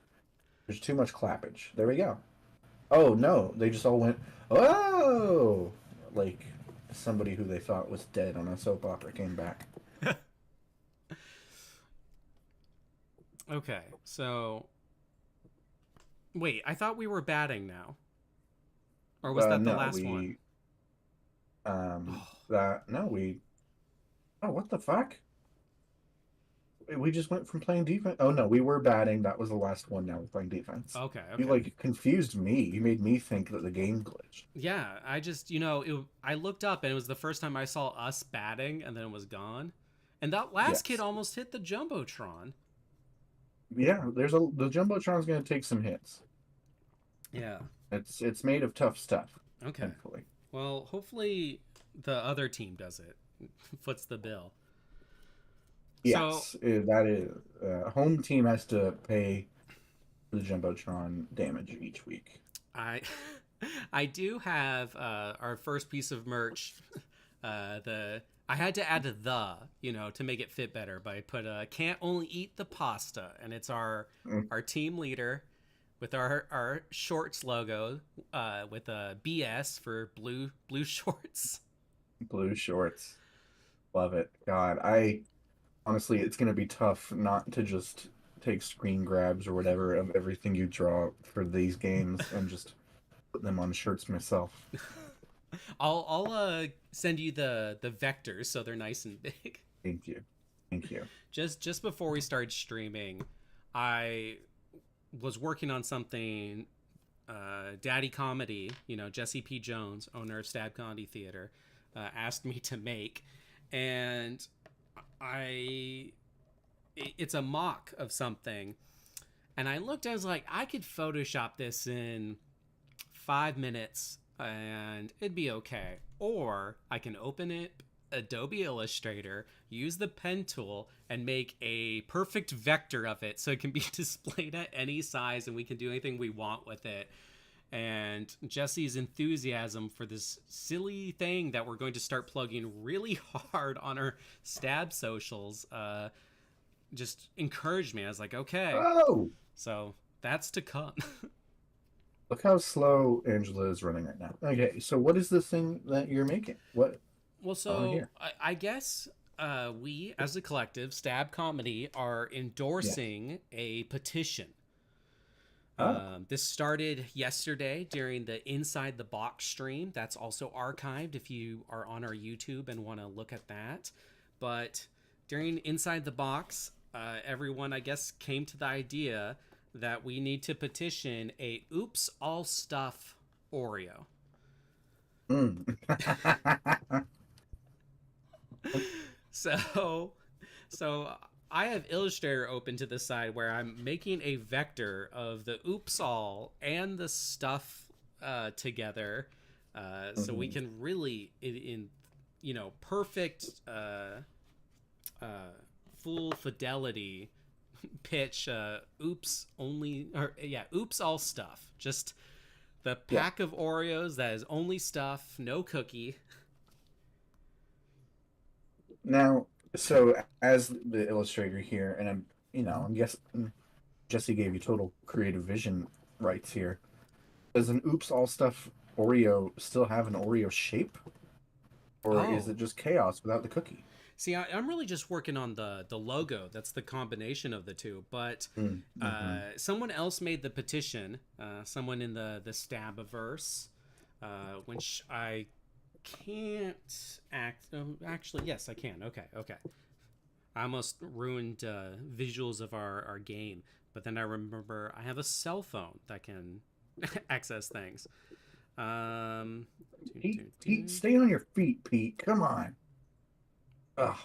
there's too much clappage. There we go. Oh, no. They just all went, oh! Like, somebody who they thought was dead on a soap opera came back. Okay, so wait, I thought we were batting now, or was that the No, last one? Oh, no, we, oh, what the fuck? We just went from playing defense. Oh, no, we were batting. That was the last one. Now we're playing defense. okay, You, okay. like, confused me. You made me think that the game glitched. Yeah, I just I looked up and it was the first time I saw us batting, and then it was gone. And that last kid Yes. almost hit the jumbotron. Yeah, the Jumbotron's gonna take some hits. Yeah. It's made of tough stuff, Okay. thankfully. Well, hopefully the other team does it. Foots the bill. So Yes, that is home team has to pay the Jumbotron damage each week. I I do have our first piece of merch. The I had to add to make it fit better, but I put can't only eat the pasta, and it's Mm, our team leader with our shorts logo with a BS for blue shorts. blue shorts, love it. God, I honestly, it's gonna be tough not to just take screen grabs or whatever of everything you draw for these games and just put them on shirts myself. I'll send you the vectors so they're nice and big. Thank you, thank you. Just before we started streaming, I was working on something. Daddy Comedy, Jesse P. Jones, owner of Stab Comedy Theater, asked me to make, and it's a mock of something, and I looked. I was like, I could Photoshop this in 5 minutes, and it'd be okay. Or I can open it Adobe Illustrator, use the pen tool, and make a perfect vector of it so it can be displayed at any size and we can do anything we want with it. And Jesse's enthusiasm for this silly thing that we're going to start plugging really hard on our stab socials just encouraged me. I was like, okay. Oh, So that's to come. look how slow Angela is running right now. Okay, so what is this thing that you're making? What? Well, Oh, so here. I guess we, as a collective, Stab Comedy, are Yeah. endorsing a petition. Oh. This started yesterday during the Inside the Box stream. That's also archived if you are on our YouTube and want to look at that. But during Inside the Box, everyone, I guess, came to the idea that we need to petition a Oops All Stuff Oreo. Mm. So, so I have Illustrator open to the side where I'm making a vector of the oops all and the stuff together, so we Mhm. can really in perfect uh, full fidelity pitch oops only or yeah oops all stuff, just the Yeah. pack of Oreos that is only stuff, no cookie. Now, so as the illustrator here, and I'm guessing Jesse gave you total creative vision rights here. Does an Oops All Stuff Oreo still have an Oreo shape, or is Oh, it just chaos without the cookie? see, I'm really just working on the logo. That's the combination of the two. But Mm-hmm. someone else made the petition. Someone in the Stabiverse, which I can't act. Actually, yes, I can. Okay, okay. I almost ruined visuals of our game, but then I remember I have a cell phone that can access things. Um, do, Pete, do, Pete, do. stay on your feet, Pete. Come on. Ugh.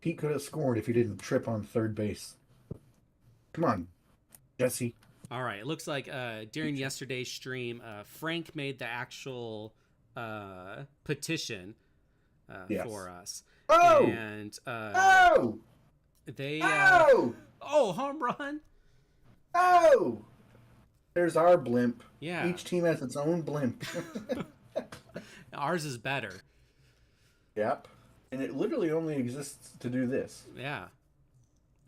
Pete could have scored if he didn't trip on third base. Come on, Jesse. All right. It looks like during yesterday's stream, Frank made the actual petition Yes. for us, Oh! and Oh! they Oh! oh, home run. Oh! There's our blimp. Yeah, Each team has its own blimp. ours is better. Yep. And it literally only exists to do this. Yeah,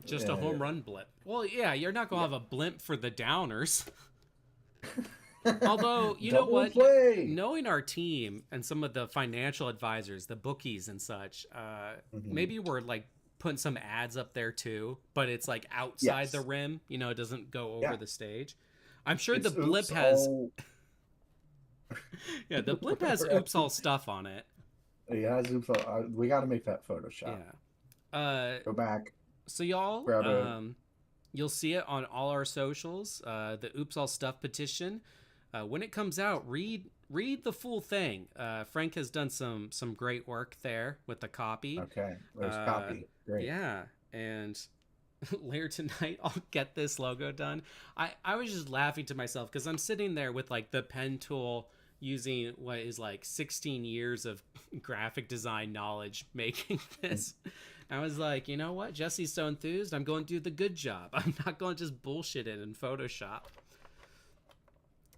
just a Uh, home run blip. Well, yeah, you're not gonna yeah. have a blimp for the downers. Although, you know Double what? play. Knowing our team and some of the financial advisors, the bookies and such, Hmm. maybe we're like putting some ads up there too, but it's like outside the Yes. rim, it doesn't go over Yeah. the stage. I'm sure the It's blip oops has, all. yeah, the blip has oops all stuff on it. Yeah, oops all. We got to make that Photoshop. Yeah. Uh, Go back, so y'all, grab a. you'll see it on all our socials. The oops all stuff petition. When it comes out, read the full thing. Frank has done some great work there with the copy. Okay, there's Uh, copy. Great. yeah, and later tonight I'll get this logo done. I was just laughing to myself because I'm sitting there with like the pen tool using what is like 16 years of graphic design knowledge making this. I was like, you know what? Jesse's so enthused. I'm going to do the good job. I'm not going to just bullshit it in Photoshop.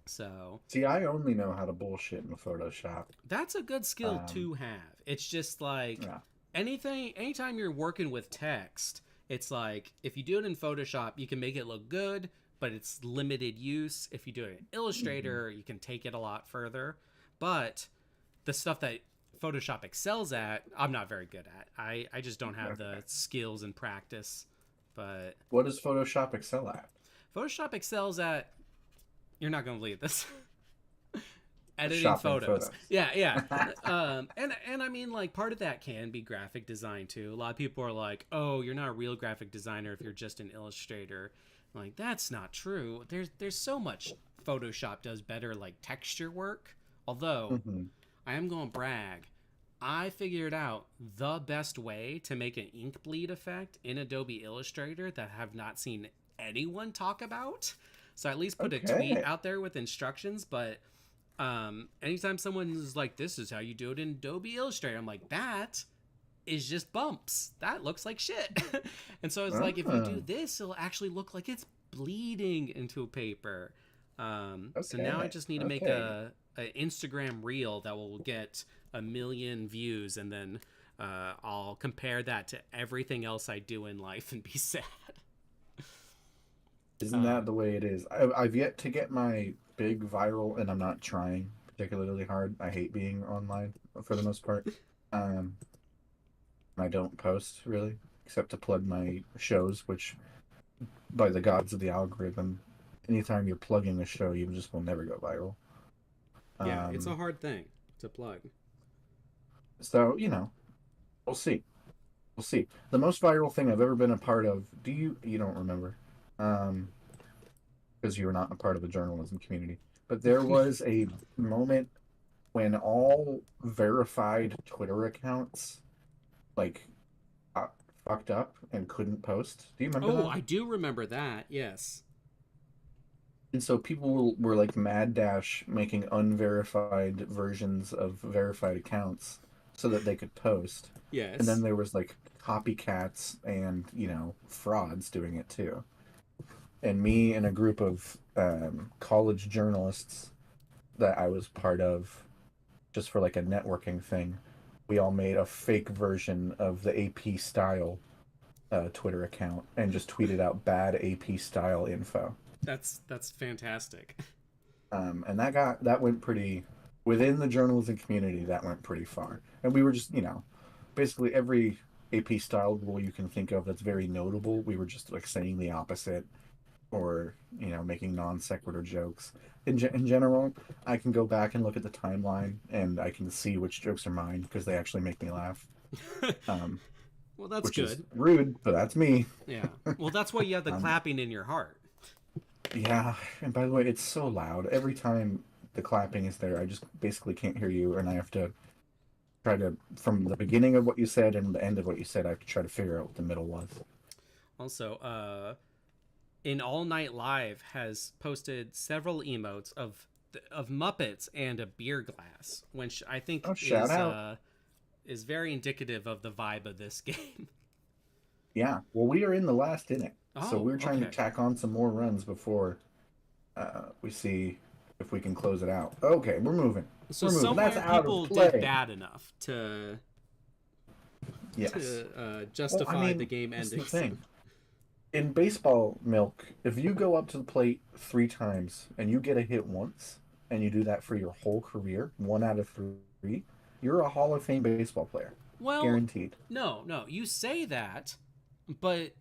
So See, I only know how to bullshit in Photoshop. that's a good skill Um, to have. It's just like yeah. anytime you're working with text, it's like if you do it in Photoshop, you can make it look good, but it's limited use. If you do it in Hmm. Illustrator, you can take it a lot further. But the stuff that Photoshop excels at, I'm not very good at. I just don't have Okay. the skills and practice. But What does Photoshop excel at? Photoshop excels at, you're not going to believe this. Editing Shopping photos. photos. Yeah, yeah. And I mean, like, part of that can be graphic design too. A lot of people are like, "Oh, you're not a real graphic designer if you're just an illustrator." I'm like, that's not true. There's so much Photoshop does better, like texture work. Although Hmm. I am going to brag, I figured out the best way to make an ink bleed effect in Adobe Illustrator that I have not seen anyone talk about. So I at least put a tweet Okay. out there with instructions, but Anytime someone's like, this is how you do it in Adobe Illustrator, I'm like, that is just bumps. That looks like shit. And so it's like, if you do Oh, this, it'll actually look like it's bleeding into a paper. So now I okay. just need to make Okay. a Instagram reel that will get 1 million views, and then I'll compare that to everything else I do in life and be sad. Isn't Uh, that the way it is? I've yet to get my big viral, and I'm not trying particularly hard. I hate being online for the most part. Um, I don't post really, except to plug my shows, which by the gods of the algorithm, anytime you're plugging a show, you just will never go viral. yeah, it's a Um, hard thing to plug. so we'll see. We'll see. The most viral thing I've ever been a part of. You don't remember? Um, because you were not a part of the journalism community. But there was a moment when all verified Twitter accounts like got fucked up and couldn't post. Do you remember Oh, that? I do remember that. Yes. And so people were like mad dash making unverified versions of verified accounts so that they could post. And then Yes. there was like copycats and, frauds doing it too. And me and a group of college journalists that I was part of, just for like a networking thing, we all made a fake version of the AP style Twitter account and just tweeted out bad AP style info. That's fantastic. And that went pretty within the journalism community. That went pretty far, and we were just basically every AP style rule you can think of that's very notable. We were just like saying the opposite, or making non sequitur jokes. In general, I can go back and look at the timeline, and I can see which jokes are mine because they actually make me laugh. Um, Well, that's which is good. rude, but that's me. Yeah. Well, that's why you have the Um, clapping in your heart. yeah, and by the way, it's so loud. Every time the clapping is there, I just basically can't hear you, and I have to try to, from the beginning of what you said and the end of what you said, I have to try to figure out what the middle was. Also, in All Night Live has posted several emotes of Muppets and a beer glass, which I think Oh, shout out. is very indicative of the vibe of this game. Yeah, well, we are in the last inning, so Oh, we're trying to okay. tack on some more runs before we see if we can close it out. Okay, we're moving. So We're moving. That's somewhere out of people did play. bad enough to Yes. Well, I justify the mean, game that's the ending. thing. In baseball milk, if you go up to the plate 3 times and you get a hit once, and you do that for your whole career, 1 out of 3, you're a Hall of Fame baseball player, Well, guaranteed. no, no, you say that, but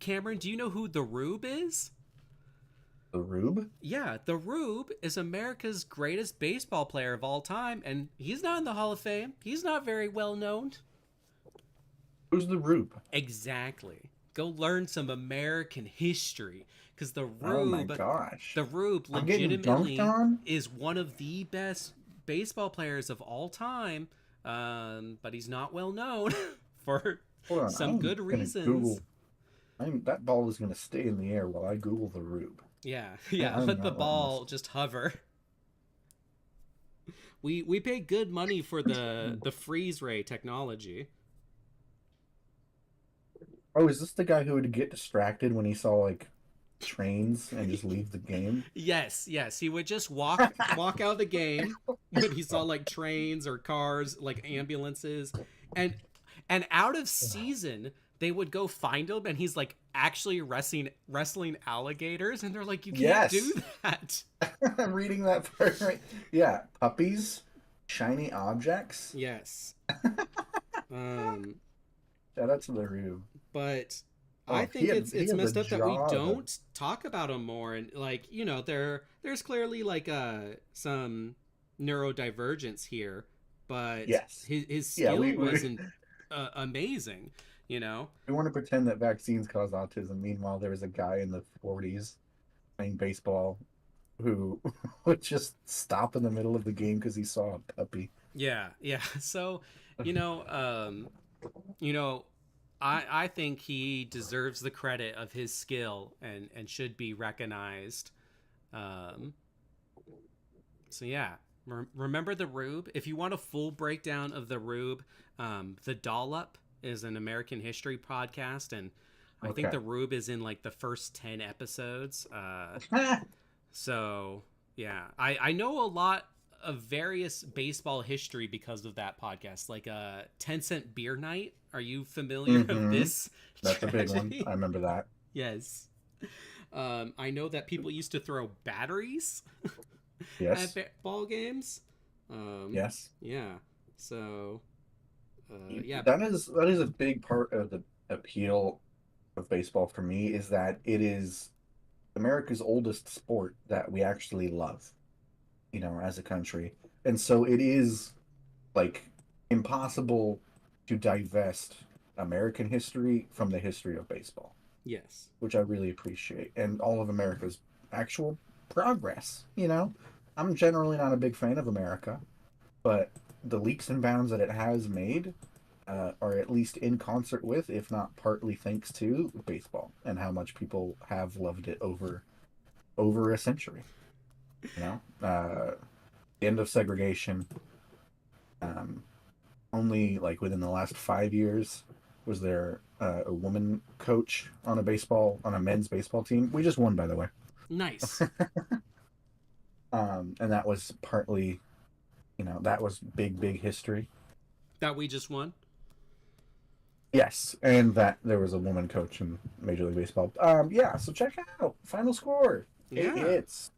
Cameron, do you know who the Rube is? The Rube? Yeah, the Rube is America's greatest baseball player of all time, and he's not in the Hall of Fame. He's not very well known. Who's the Rube? Exactly. Go learn some American history, because Oh my gosh. The Rube, I'm getting dunked legitimately on? is one of the best baseball players of all time. But he's not well known for Hold on, some I'm good gonna reasons. Google. That ball is gonna stay in the air while I Google the Rube. Yeah, yeah. I'm Let the not letting ball this. just hover. We pay good money for the freeze ray technology. Oh, is this the guy who would get distracted when he saw like trains and just leave the game? Yes, yes. He would just walk out of the game when he saw like trains or cars, like ambulances, and out of season they would go find him, and he's like actually wrestling alligators, and they're like, you can't do Yes. that. I'm reading that part right. Yeah, puppies, shiny objects. Yes. Um, Shout out to the Rube. but I Oh, he think had he it's had the messed up that we jaw of a don't talk about him more, and like there's clearly like some neurodivergence here, but yes. his Yeah, skill wasn't amazing, you know. we want to pretend that vaccines cause autism. Meanwhile, there was a guy in the 40s playing baseball who would just stop in the middle of the game because he saw a puppy. Yeah, yeah. So you know, you know, I think he deserves the credit of his skill and should be recognized. Um, so yeah. Remember the Rube? If you want a full breakdown of the Rube, the Dollop is an American history podcast, and I think Okay. the Rube is in like the first 10 episodes. So yeah, I know a lot of various baseball history because of that podcast, like 10-cent beer night. Are you familiar of Mm-hmm. this That's a big one. I tragedy? remember that. Yes. I know that people used to throw batteries at Yes. ball games. Um, Yes. yeah. So, yeah. That is a big part of the appeal of baseball for me is that it is America's oldest sport that we actually love, as a country. And so it is like impossible to divest American history from the history of baseball, Yes. which I really appreciate, and all of America's actual progress. I'm generally not a big fan of America, but the leaps and bounds that it has made are at least in concert with, if not partly thanks to, baseball and how much people have loved it over a century. The end of segregation, um, only like within the last 5 years was there a woman coach on a men's baseball team. We just won, by the way. Nice. And that was partly, that was big history. That we just won. Yes, and that there was a woman coach in Major League Baseball. Yeah, so check out final score: eight Yeah. hits,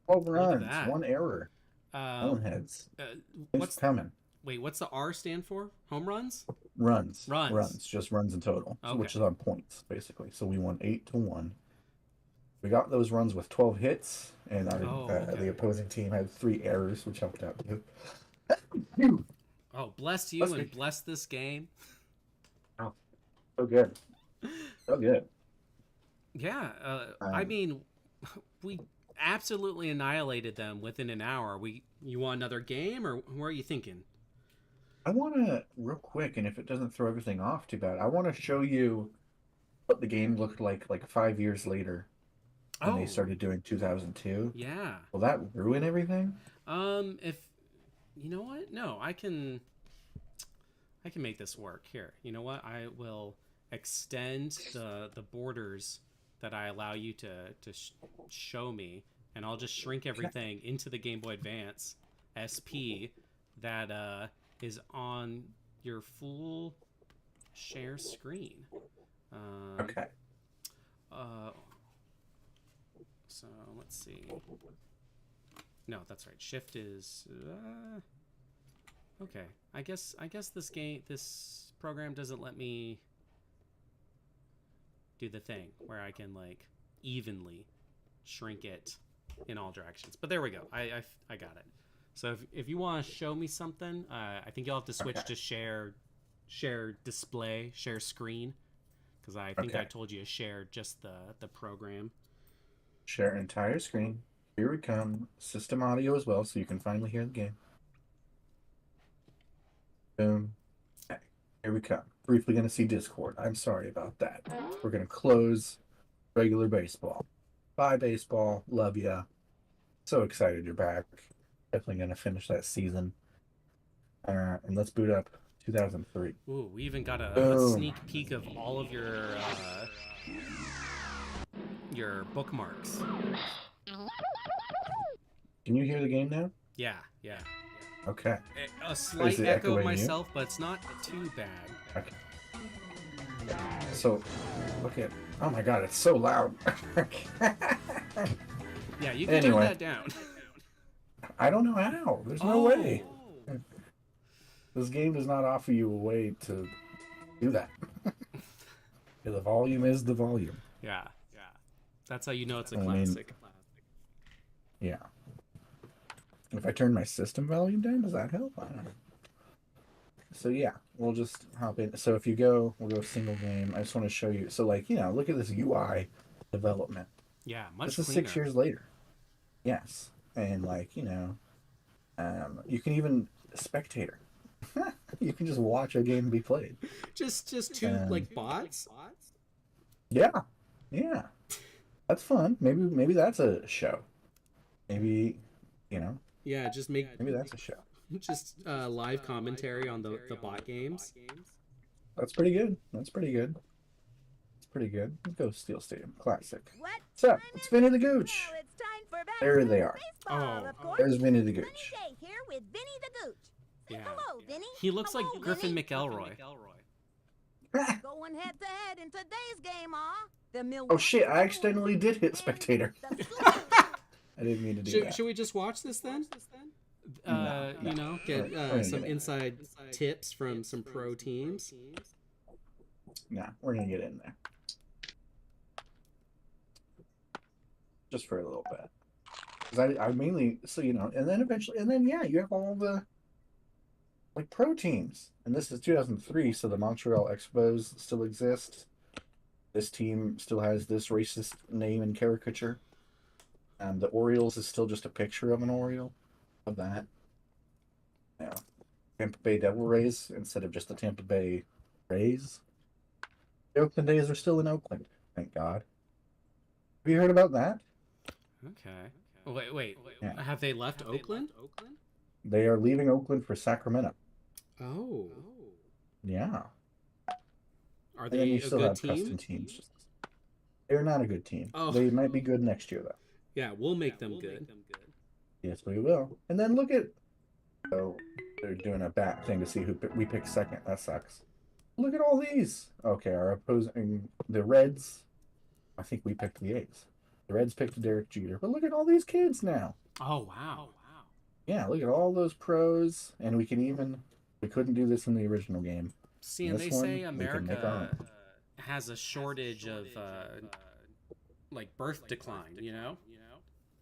12 Look at runs, that. one error. Uh, Boneheads. uh, Things what's coming. wait? What's the R stand for? Home runs. Runs, Runs. just runs in total, Okay. which is on points basically. So we won 8-1. We got those runs with 12 hits, and Oh, the okay. opposing team had 3 errors, which helped out too. Oh, bless you Bless and me. bless this game. Oh, so good, so good. Yeah. I Um, mean, we absolutely annihilated them within an hour. You want another game, or what are you thinking? I want to real quick, and if it doesn't throw everything off too bad, I want to show you what the game looked like 5 years later when they Oh, started doing 2002. yeah. Will that ruin everything? If you know what? No, I can make this work. Here, you know what? I will extend the borders that I allow you to show me, and I'll just shrink Okay. everything into the Game Boy Advance SP that is on your full share screen. Um, Okay. uh, so let's see. No, that's right. Shift is okay. I guess this program doesn't let me do the thing where I can like evenly shrink it in all directions. But there we go. I got it. So if you want to show me something, I think you'll have to Okay. switch to share display, share screen, because I think I Okay. told you to share just the program. Share entire screen. Here we come. System audio as well, so you can finally hear the game. Boom. Okay. Here we come. Briefly going to see Discord. I'm sorry about that. We're going to close regular baseball. Bye, baseball. Love ya. So excited you're back. Definitely going to finish that season. And let's boot up 2003. Ooh, we even got a Boom. sneak peek of all of your bookmarks. Can you hear the game now? Yeah, yeah. Okay. A Is slight it echo of echoing you? myself, but it's not too bad. Okay. So, look at. Oh my god, it's so loud. Yeah, you can turn Anyway, that down. I don't know how. There's no way. Oh, This game does not offer you a way to do that. The volume is the volume. yeah, yeah. That's how you know it's a I mean, classic. yeah. If I turn my system volume down, does that help? I don't know. So yeah, we'll just hop in. So if we'll go single game. I just want to show you. So like, look at this UI development. Yeah, This much is six cleaner. years later. Yes. And like, you can even spectator. You can just watch a game be played. Just two And like bots. yeah, yeah, that's fun. Maybe that's a show. Maybe, you know, Yeah, just make Maybe that's a show. just live commentary on the bot games. That's pretty good. That's pretty good. It's pretty good. Let's go Steel Stadium Classic. What So, time it's is Vinny it? the Gooch. Well, it's time for There they backyard are. baseball, of course. There's Vinny the Sunny Gooch. day here with Vinny the Gooch. Say Yeah. hello, Vinny. He looks like Hello, Griffin Vinny. McElroy. Going head to head in today's game, the Oh shit, I Milwaukee accidentally did hit and spectator. the Super- I didn't mean to do Should, that. should we just watch this then? No. You know, get some inside tips from some pro teams. Nah, we're gonna get in there. Just for a little bit. Because I mainly, so you know, and then eventually, and then yeah, you have all the like pro teams. And this is 2003, so the Montreal Expos still exist. This team still has this racist name and caricature. The Orioles is still just a picture of an Oriole of that. Yeah. Tampa Bay Devil Rays instead of just the Tampa Bay Rays. The Oakland A's are still in Oakland, thank God. Have you heard about that? Okay. Wait. Yeah. Have they left Oakland? They are leaving Oakland for Sacramento. Oh. Yeah. Are And then they you a still good have custom team? teams. They're not a good team. Oh. They might be good next year, though. Yeah, we'll make them good. Yes, we will. And then look at... Oh, they're doing a bat thing to see who we pick second. That sucks. Look at all these. Okay, our opposing... The Reds... I think we picked the A's. The Reds picked Derek Jeter. But look at all these kids now. Oh, wow. Yeah, look at all those pros. And we can even... We couldn't do this in the original game. See, and This they one, say we can make our America own. has a shortage of like birth decline, you know?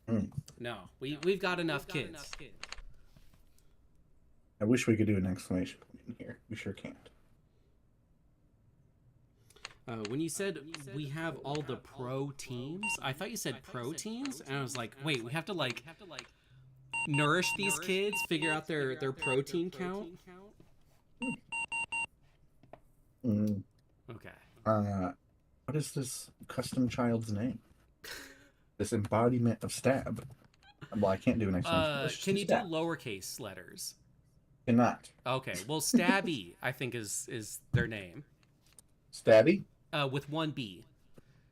Mm. No, we've got enough kids. I wish we could do an exclamation point in here. We sure can't. When you said we have all the pro teams, I thought you said pro teams, and I was like, wait, we have to like nourish these kids, figure out their protein count. Mm. Okay. What is this custom child's name? This embodiment of stab. Well, I can't do an exclamation. Can you do lowercase letters? Cannot. Okay. Well, Stabby, I think is their name. Stabby? With one B.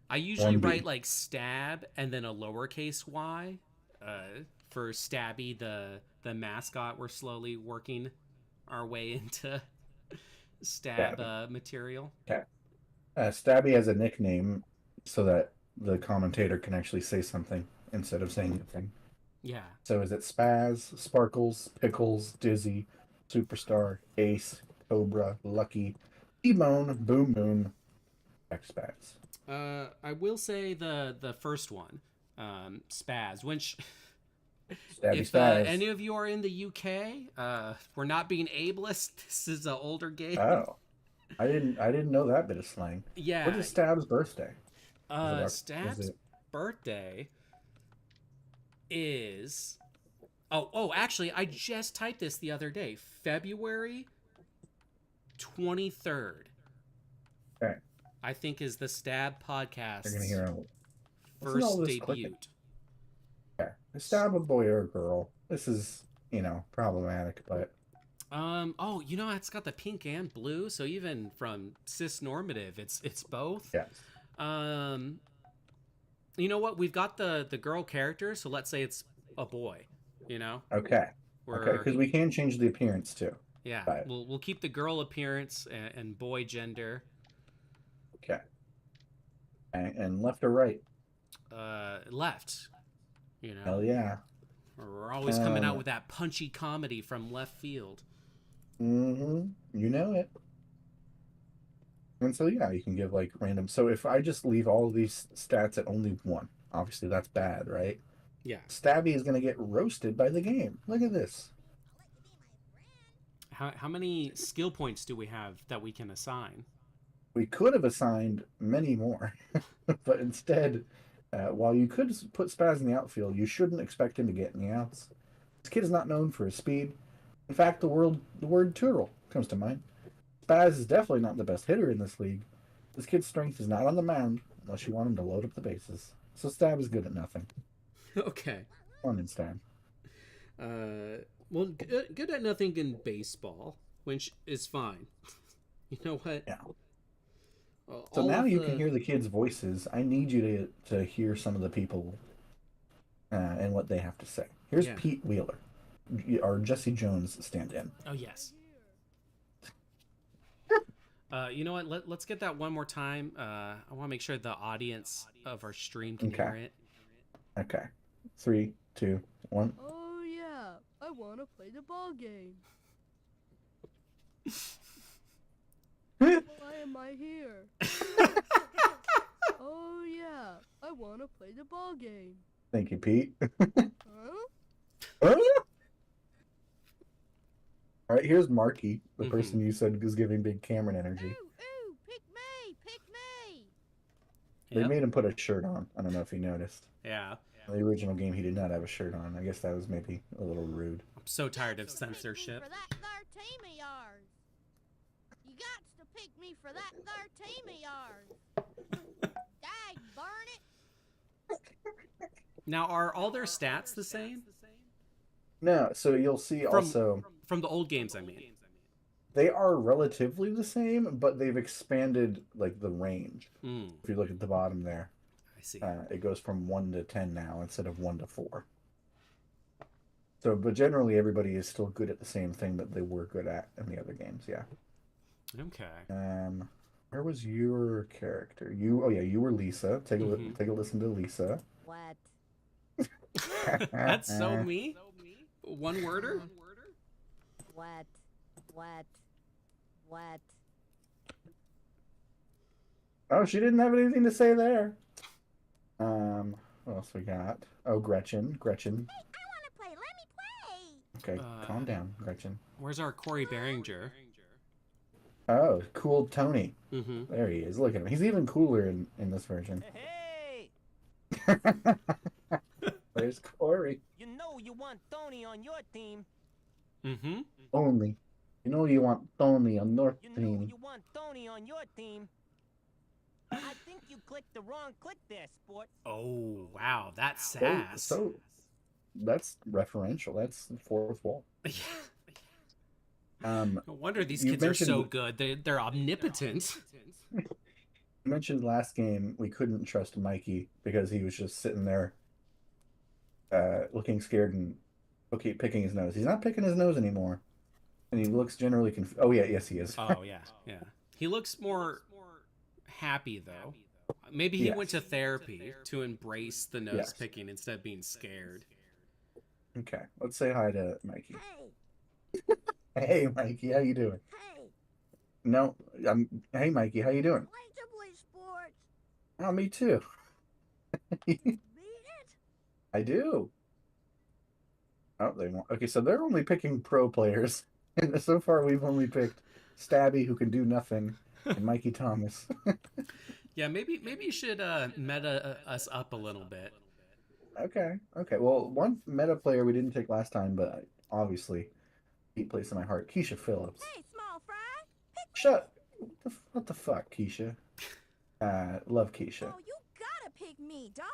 I usually 1B. write like stab and then a lowercase y. For Stabby, the mascot. We're slowly working our way into stab material. Okay. Stabby has a nickname so that the commentator can actually say something instead of saying anything. Yeah. So is it Spaz, Sparkles, Pickles, Dizzy, Superstar, Ace, Cobra, Lucky, E-Bone, Boom Boom, Spaz? I will say the first one, Spaz. Which, Stabby if Spaz. any of you are in the UK, we're not being ableist. This is an older game. Oh, I didn't know that bit of slang. Yeah. What is Stab's birthday? Stab's birthday is... Oh, actually, I just typed this the other day. February 23rd. Okay. I think is the Stab podcast You're gonna hear first this debut. clicking? Okay. Stab a boy or a girl. This is, problematic, but Oh, it's got the pink and blue, so even from cis-normative, it's both. yes. You know what? We've got the girl character, so let's say it's a boy. Okay. Okay, because we can change the appearance too. Yeah, Right. we'll keep the girl appearance and boy gender. Okay. And left or right? Left. Hell yeah. We're always coming out with that punchy comedy from left field. Mm-hmm. You know it. And so yeah, you can give like random. So if I just leave all of these stats at only one, obviously that's bad, right? Yeah. Stabby is gonna get roasted by the game. Look at this. How many skill points do we have that we can assign? We could have assigned many more, but instead, while you could put Spaz in the outfield, you shouldn't expect him to get any outs. This kid is not known for his speed. In fact, the word turtle comes to mind. Spaz is definitely not the best hitter in this league. This kid's strength is not on the mound unless you want him to load up the bases. So Stab is good at nothing. Okay. One in Stab. Well, good at nothing in baseball, which is fine. You know what? Yeah. So All now of you can the hear the kids' voices. I need you to hear some of the people and what they have to say. Here's yeah. Pete Wheeler, our Jesse Jones stand-in. Oh yes. You know what? Let's get that one more time. I want to make sure the audience of our stream can Okay. hear it. Okay. 3, 2, 1. Oh yeah, I wanna play the ball game. Why am I here? Oh yeah, I wanna play the ball game. Thank you, Pete. Huh? All right, here's Marky, the Mhm. person you said was giving big Cameron energy. Ooh, pick me, pick me. They Yep. made him put a shirt on. I don't know if you noticed. Yeah. In the original game, he did not have a shirt on. I guess that was maybe a little rude. I'm so tired of Gots to pick me censorship. For that there team of yours. You got to pick me for that there team of yours. Dag burn it. Now, are all their stats the same? No, so you'll see also From the old games, I mean. they are relatively the same, but they've expanded like the range. Mm, If you look at the bottom there, I see. it goes from 1 to 10 now instead of 1 to 4. So, but generally everybody is still good at the same thing that they were good at in the other games. Yeah. Okay. Where was your character? Oh yeah, you were Lisa. Take a Mhm. take a listen to Lisa. What? That's so me. One worder. What? What? Oh, she didn't have anything to say there. What else we got? Oh, Gretchen. Hey, I wanna play. Let me play. Okay, calm down, Gretchen. Where's our Corey Behringer? Oh, cool Tony. Mm-hmm. There he is. Look at him. He's even cooler in this version. Hey, There's Corey. you know you want Tony on your team. Mm-hmm. Only. You know you want Tony on North You know team. you want Tony on your team. I think you clicked the wrong click there, sport. Oh wow, that's Oh, sass. so that's referential. That's the fourth wall. No wonder these you kids are so mentioned- good. They're omnipotent. You mentioned last game we couldn't trust Mikey because he was just sitting there looking scared and picking his nose. He's not picking his nose anymore. And he looks generally confused. Oh, yeah, yes, he is. Oh yeah, yeah. He looks more happy though. Maybe he went to therapy to embrace the nose Yes. picking instead of being scared. Okay, let's say hi to Mikey. Hey, Hey, Mikey, how you doing? hey. No, Hey, Mikey, how you doing? Play sports. Oh, me too. Beat it. I do. Oh, they want. Okay, so they're only picking pro players, and so far we've only picked Stabby, who can do nothing, and Mikey Thomas. Yeah, maybe you should meta us up a little bit. Okay. Well, one meta player we didn't take last time, but obviously he plays in my heart. Keisha Phillips. Hey, small fry. Shut. What the fuck, Keisha? Love Keisha. Oh, you gotta pick me, dog.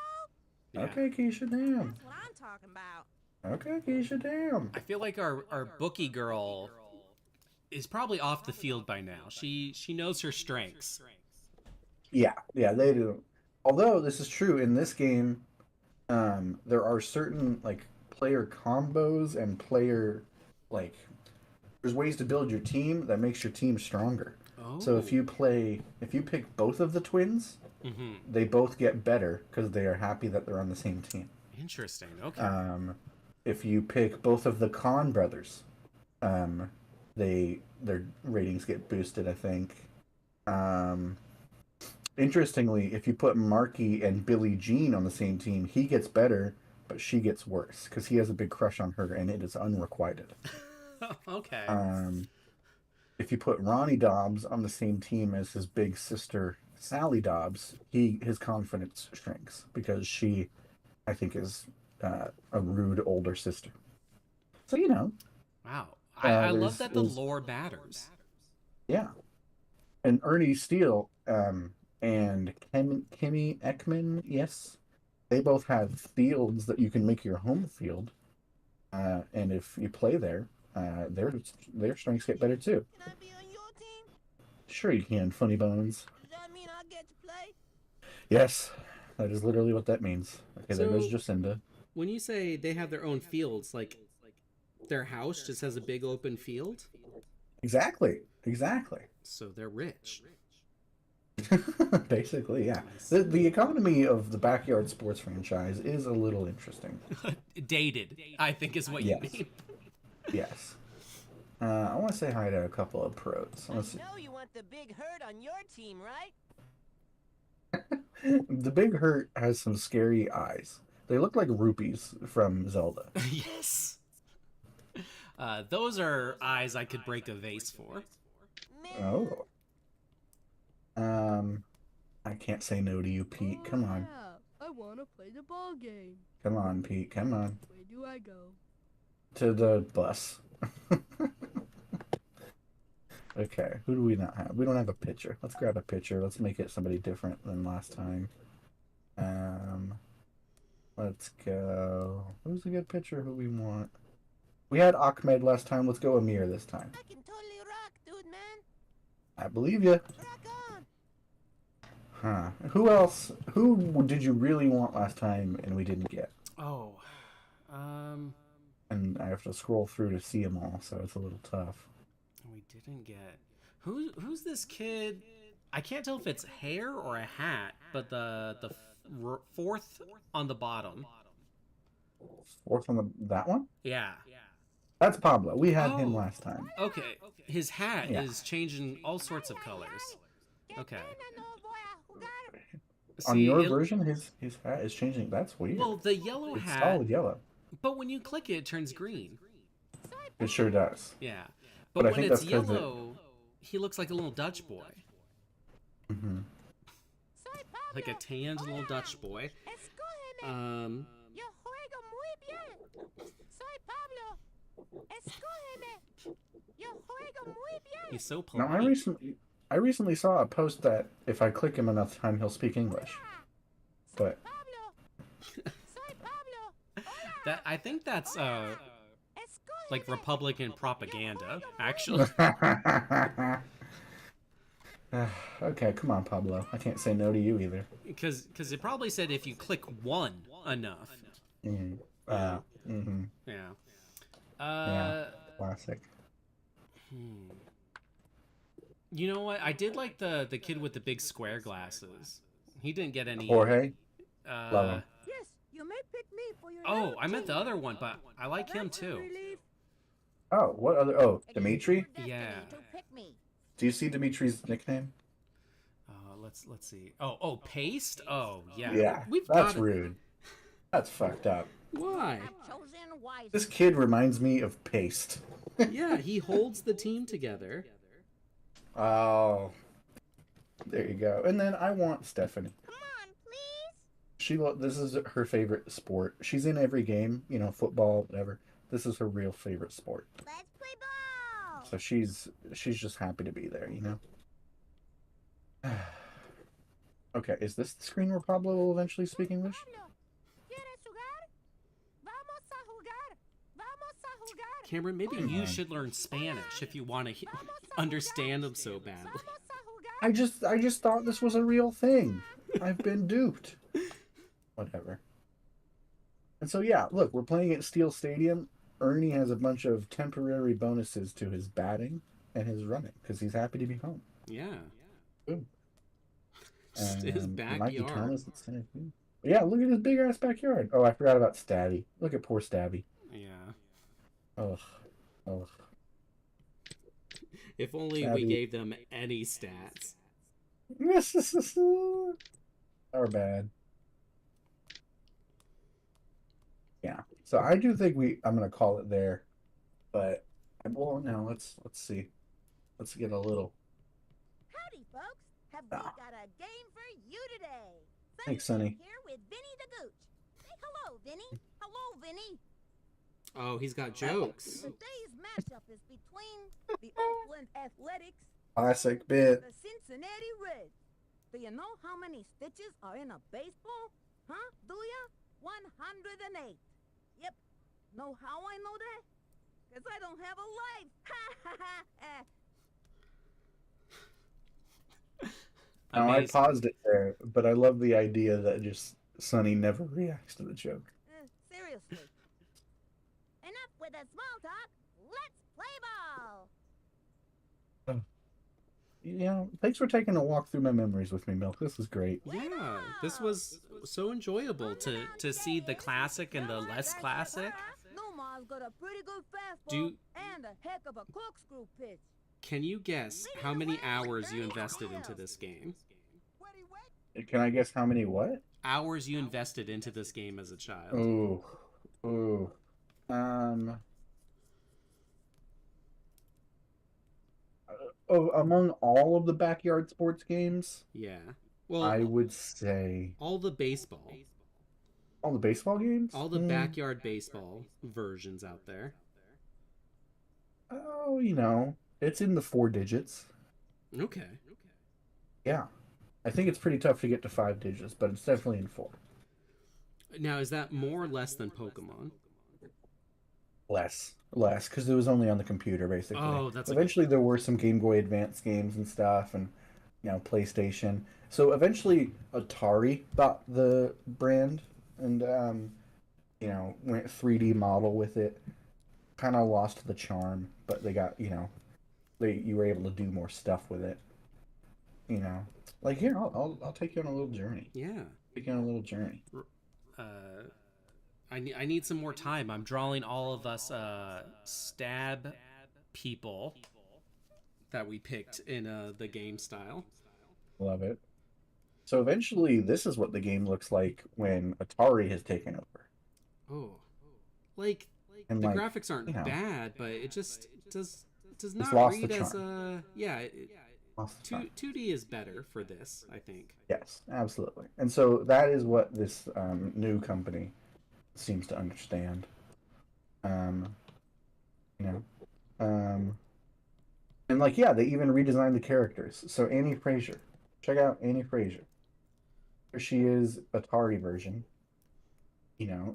Yeah. Okay, Keisha, damn. That's what I'm talking about. Okay, Keisha, damn. I feel like our bookie girl is probably off the field by now. She knows her strengths. Yeah, they do. Although this is true in this game, there are certain like player combos and player like there's ways to build your team that makes your team stronger. Oh. So if you pick both of the twins, Mm-hmm. they both get better because they are happy that they're on the same team. Interesting. Okay. If you pick both of the Khan brothers, their ratings get boosted, I think. Interestingly, if you put Marky and Billie Jean on the same team, he gets better, but she gets worse because he has a big crush on her, and it is unrequited. Okay. If you put Ronnie Dobbs on the same team as his big sister Sally Dobbs, his confidence shrinks because she, I think, is a rude older sister. So Wow. I love there's- that the there's- lore matters. yeah. And Ernie Steele and Kimmy Ekman, yes, they both have fields that you can make your home field. And if you play there, their strengths get better too. Can I be on your team? Sure you can, funny bones. Does that mean I get to play? Yes, that is literally what that means. Okay, there goes So Jacinda. when you say they have their own fields, like their house just has a big open field, Exactly, exactly. so they're rich. Basically, yeah. Nice. The economy of the backyard sports franchise is a little interesting. Dated, I think is what you Yes. mean. Yes. I want to say hi to a couple of pros. I Let's see. know you want the big herd on your team, right? The Big Hurt has some scary eyes. They look like rupees from Zelda. Yes. Those are eyes I could break a vase for. Man, Oh. I can't say no to you, Pete. Oh, Come on. Yeah, I want to play the ball game. Come on, Pete. Come on. Where do I go? To the bus. Okay, who do we not have? We don't have a pitcher. Let's grab a pitcher. Let's make it somebody different than last time. Let's go. Who's a good pitcher? Who we want? We had Ahmed last time. Let's go Amir this time. I can totally rock, dude, man. I believe you. Rock on. Huh. Who else? Who did you really want last time and we didn't get? Oh, And I have to scroll through to see them all, so it's a little tough. we didn't get. Who's this kid? I can't tell if it's hair or a hat, but the fourth on the bottom. Fourth on that one? Yeah. That's Pablo. We had him Oh. last time. Okay. His hat Yeah. is changing all sorts of colors. Okay. On See, your it- version, his hat is changing. That's weird. Well, the yellow It's hat, solid yellow. but when you click it, it turns green. It sure does. Yeah. But But I when think it's that's 'cause it- yellow, he looks like a little Dutch boy. Hmm. Like a tanned little Dutch boy. Um, Yo juego muy bien. Soy Pablo. Escógeme. Yo juego muy bien. he's so Now, polite. I recently saw a post that if I click him enough time, he'll speak English. But Pablo. Soy Pablo. That I think that's Escógeme. like Republican propaganda, actually. okay, come on, Pablo. I can't say no to you either. Because it probably said if you click one enough. Mm. Mm-hmm. Yeah. Classic. You know what? I did like the kid with the big square glasses. He didn't get any. Jorge. Love him. Yes, you may pick me for your Oh, new I meant the team. other one, but I like him That's a too. relief. Oh, what other? Oh, Dimitri. Destiny Yeah. to pick me. Do you see Dimitri's nickname? Let's see. Oh, paste. Oh, yeah. Yeah, We've that's got rude. That's fucked up. Why? I've chosen wisely. This kid reminds me of Paste. Yeah, he holds the team together. Oh, there you go. And then I want Stephanie. Come on, please. This is her favorite sport. She's in every game, football, whatever. This is her real favorite sport. Let's play ball. So she's just happy to be there. Okay, is this the screen where Pablo will eventually speak English? Pablo, ¿quieres jugar? Vamos a jugar. Vamos a jugar. Cameron, maybe Come you on. should learn Spanish if you want to Vamos a understand jugar. them so badly. Vamos a jugar. I just thought this was a real thing. I've been duped. Whatever. And so yeah, look, we're playing at Steel Stadium. Ernie has a bunch of temporary bonuses to his batting and his running because he's happy to be home. Yeah. Boom. His And Mikey backyard. Thomas at center field. Yeah, look at his big ass backyard. Oh, I forgot about Stabby. Look at poor Stabby. Yeah. Ugh. Ugh. If only we Savvy. gave them any stats. Are bad. Yeah. So I do think I'm gonna call it there. But well no, let's see. Let's get a little Howdy, folks. Have Ah. we got a game for you today? Thanks, Sonny. Here with Vinny the Gooch. Say hello, Vinny. Hello, Vinny. Oh, he's got jokes. Today's matchup is between the Oakland Athletics classic and bit. the Cincinnati Reds. Do you know how many stitches are in a baseball? Huh? Do ya? 108. Yep. Know how I know that? Because I don't have a life. Ha ha ha. Now, I Amazing. paused it there, but I love the idea that just Sonny never reacts to the joke. Seriously. Enough with the small talk. Let's play ball. Thanks for taking a walk through my memories with me, Milk. This is great. Yeah, this was so enjoyable to see the classic and the less classic. Numa's got a pretty good fastball Do- and a heck of a corkscrew pitch. Can you guess how many hours you invested into this game? Can I guess how many what? Hours you invested into this game as a child. Ooh. Among all of the backyard sports games, Yeah. Well, I would say all the baseball. all the baseball games. All the backyard baseball versions out there. Oh, it's in the 4 digits. Okay. Yeah, I think it's pretty tough to get to 5 digits, but it's definitely in 4. Now, is that more or less than Pokemon? Less, because it was only on the computer, basically. Oh, that's eventually there were some Game Boy Advance games and stuff, and PlayStation. So eventually Atari bought the brand and went 3D model with it. Kind of lost the charm, but they got you were able to do more stuff with it. Like here, I'll take you on a little journey. Yeah. Take you on a little journey. I need some more time. I'm drawing all of us stab people that we picked in the game style. Love it. So eventually, this is what the game looks like when Atari has taken over. Oh, like And the graphics aren't bad, but it just does not lost the read as charm. Lost the charm. 2D is better for this, I think. Yes, absolutely. And so that is what this new company seems to understand. And they even redesigned the characters. So Annie Fraser, check out Annie Fraser. Here she is, Atari version.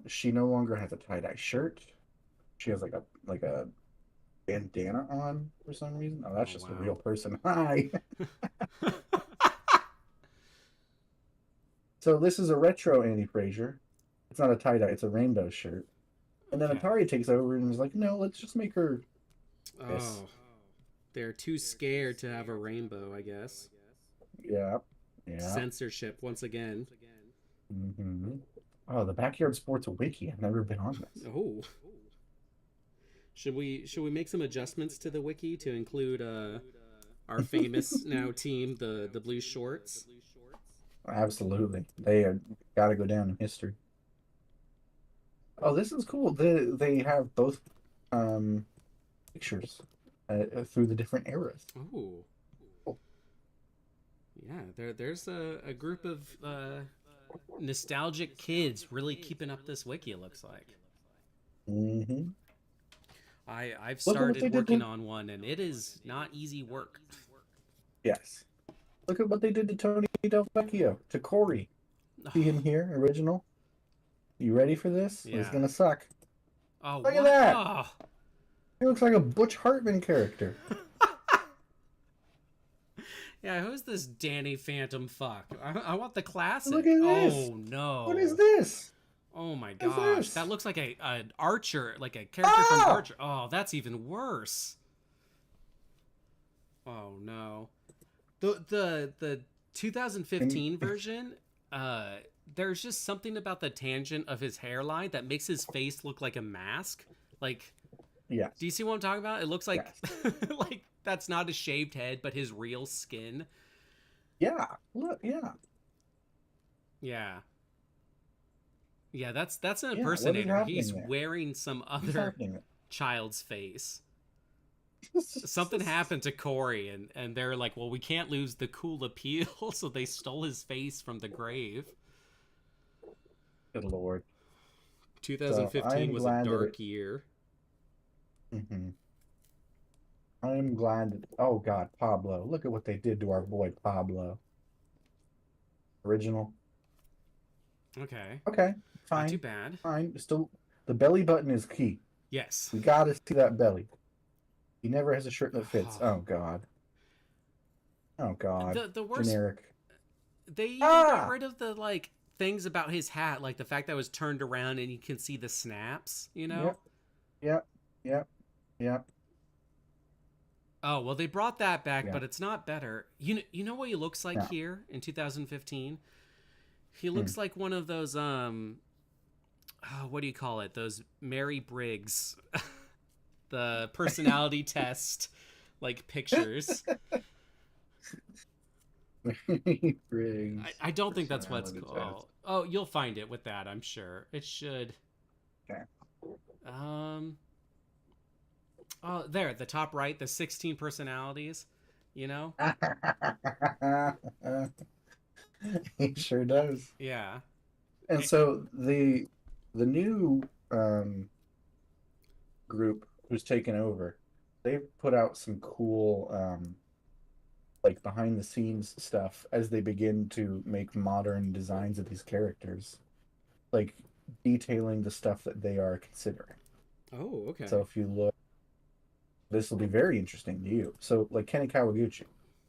She no longer has a tie-dye shirt. She has like a bandana on for some reason. Oh, that's just a real person. Hi. So this is a retro Annie Fraser. It's not a tie-dye, it's a rainbow shirt. And then Atari takes over and is like, no, let's just make her this. Oh, they're too scared to have a rainbow, I guess. Yeah. Censorship once again. Mm-hmm. Oh, the Backyard Sports Wiki. I've never been on this. Oh. Should we make some adjustments to the wiki to include our famous now team, the Blue Shorts? Absolutely. They got to go down in history. Oh, this is cool. They have both pictures through the different eras. Oh. Yeah, there's a group of nostalgic kids really keeping up this wiki, it looks like. Mm-hmm. I've started working on one, and it is not easy work. Yes. Look at what they did to Tony Del Vecchio, to Corey. See him here, original? You ready for this? Yeah. It's gonna suck. Oh, look at that! Oh. He looks like a Butch Hartman character. Yeah, who's this Danny Phantom fuck? I want the classic. Look at this! Oh no! What is this? Oh my gosh, that looks like an Archer, like a character from Archer. Oh, that's even worse. Oh no. The 2015 version, there's just something about the tangent of his hairline that makes his face look like a mask. Like, yeah. Do you see what I'm talking about? It looks like Yes. like that's not a shaved head, but his real skin. Yeah. Look. Yeah. Yeah. Yeah, that's an impersonator. He's wearing some other child's face. Something happened to Corey, and they're like, well, we can't lose the cool appeal, so they stole his face from the grave. Good Lord. 2015 was a dark year. Mm-hmm. I'm glad that... Oh, God, Pablo. Look at what they did to our boy Pablo. Original. Okay. Okay, fine. Not too bad. Fine. Still The belly button is key. Yes. We gotta see that belly. He never has a shirt that fits. Oh god. Oh god. The worst. Generic. They even got rid of the like things about his hat, like the fact that it was turned around and you can see the snaps. You know. Yep. Yep. Oh well, they brought that back, Yeah. but it's not better. You know what he looks like here in 2015? He looks like one of those what do you call it? Those Mary Briggs, the personality test, like pictures. Briggs. I don't think that's what's Personality called. test. Oh, you'll find it with that, I'm sure. It should. Okay. Oh, there, the top right, the 16 personalities. You know. He sure does. Yeah. And so the new group who's taken over, they've put out some cool like behind the scenes stuff as they begin to make modern designs of these characters, like detailing the stuff that they are considering. Oh, okay. So if you look, this will be very interesting to you. So like Kenny Kawaguchi.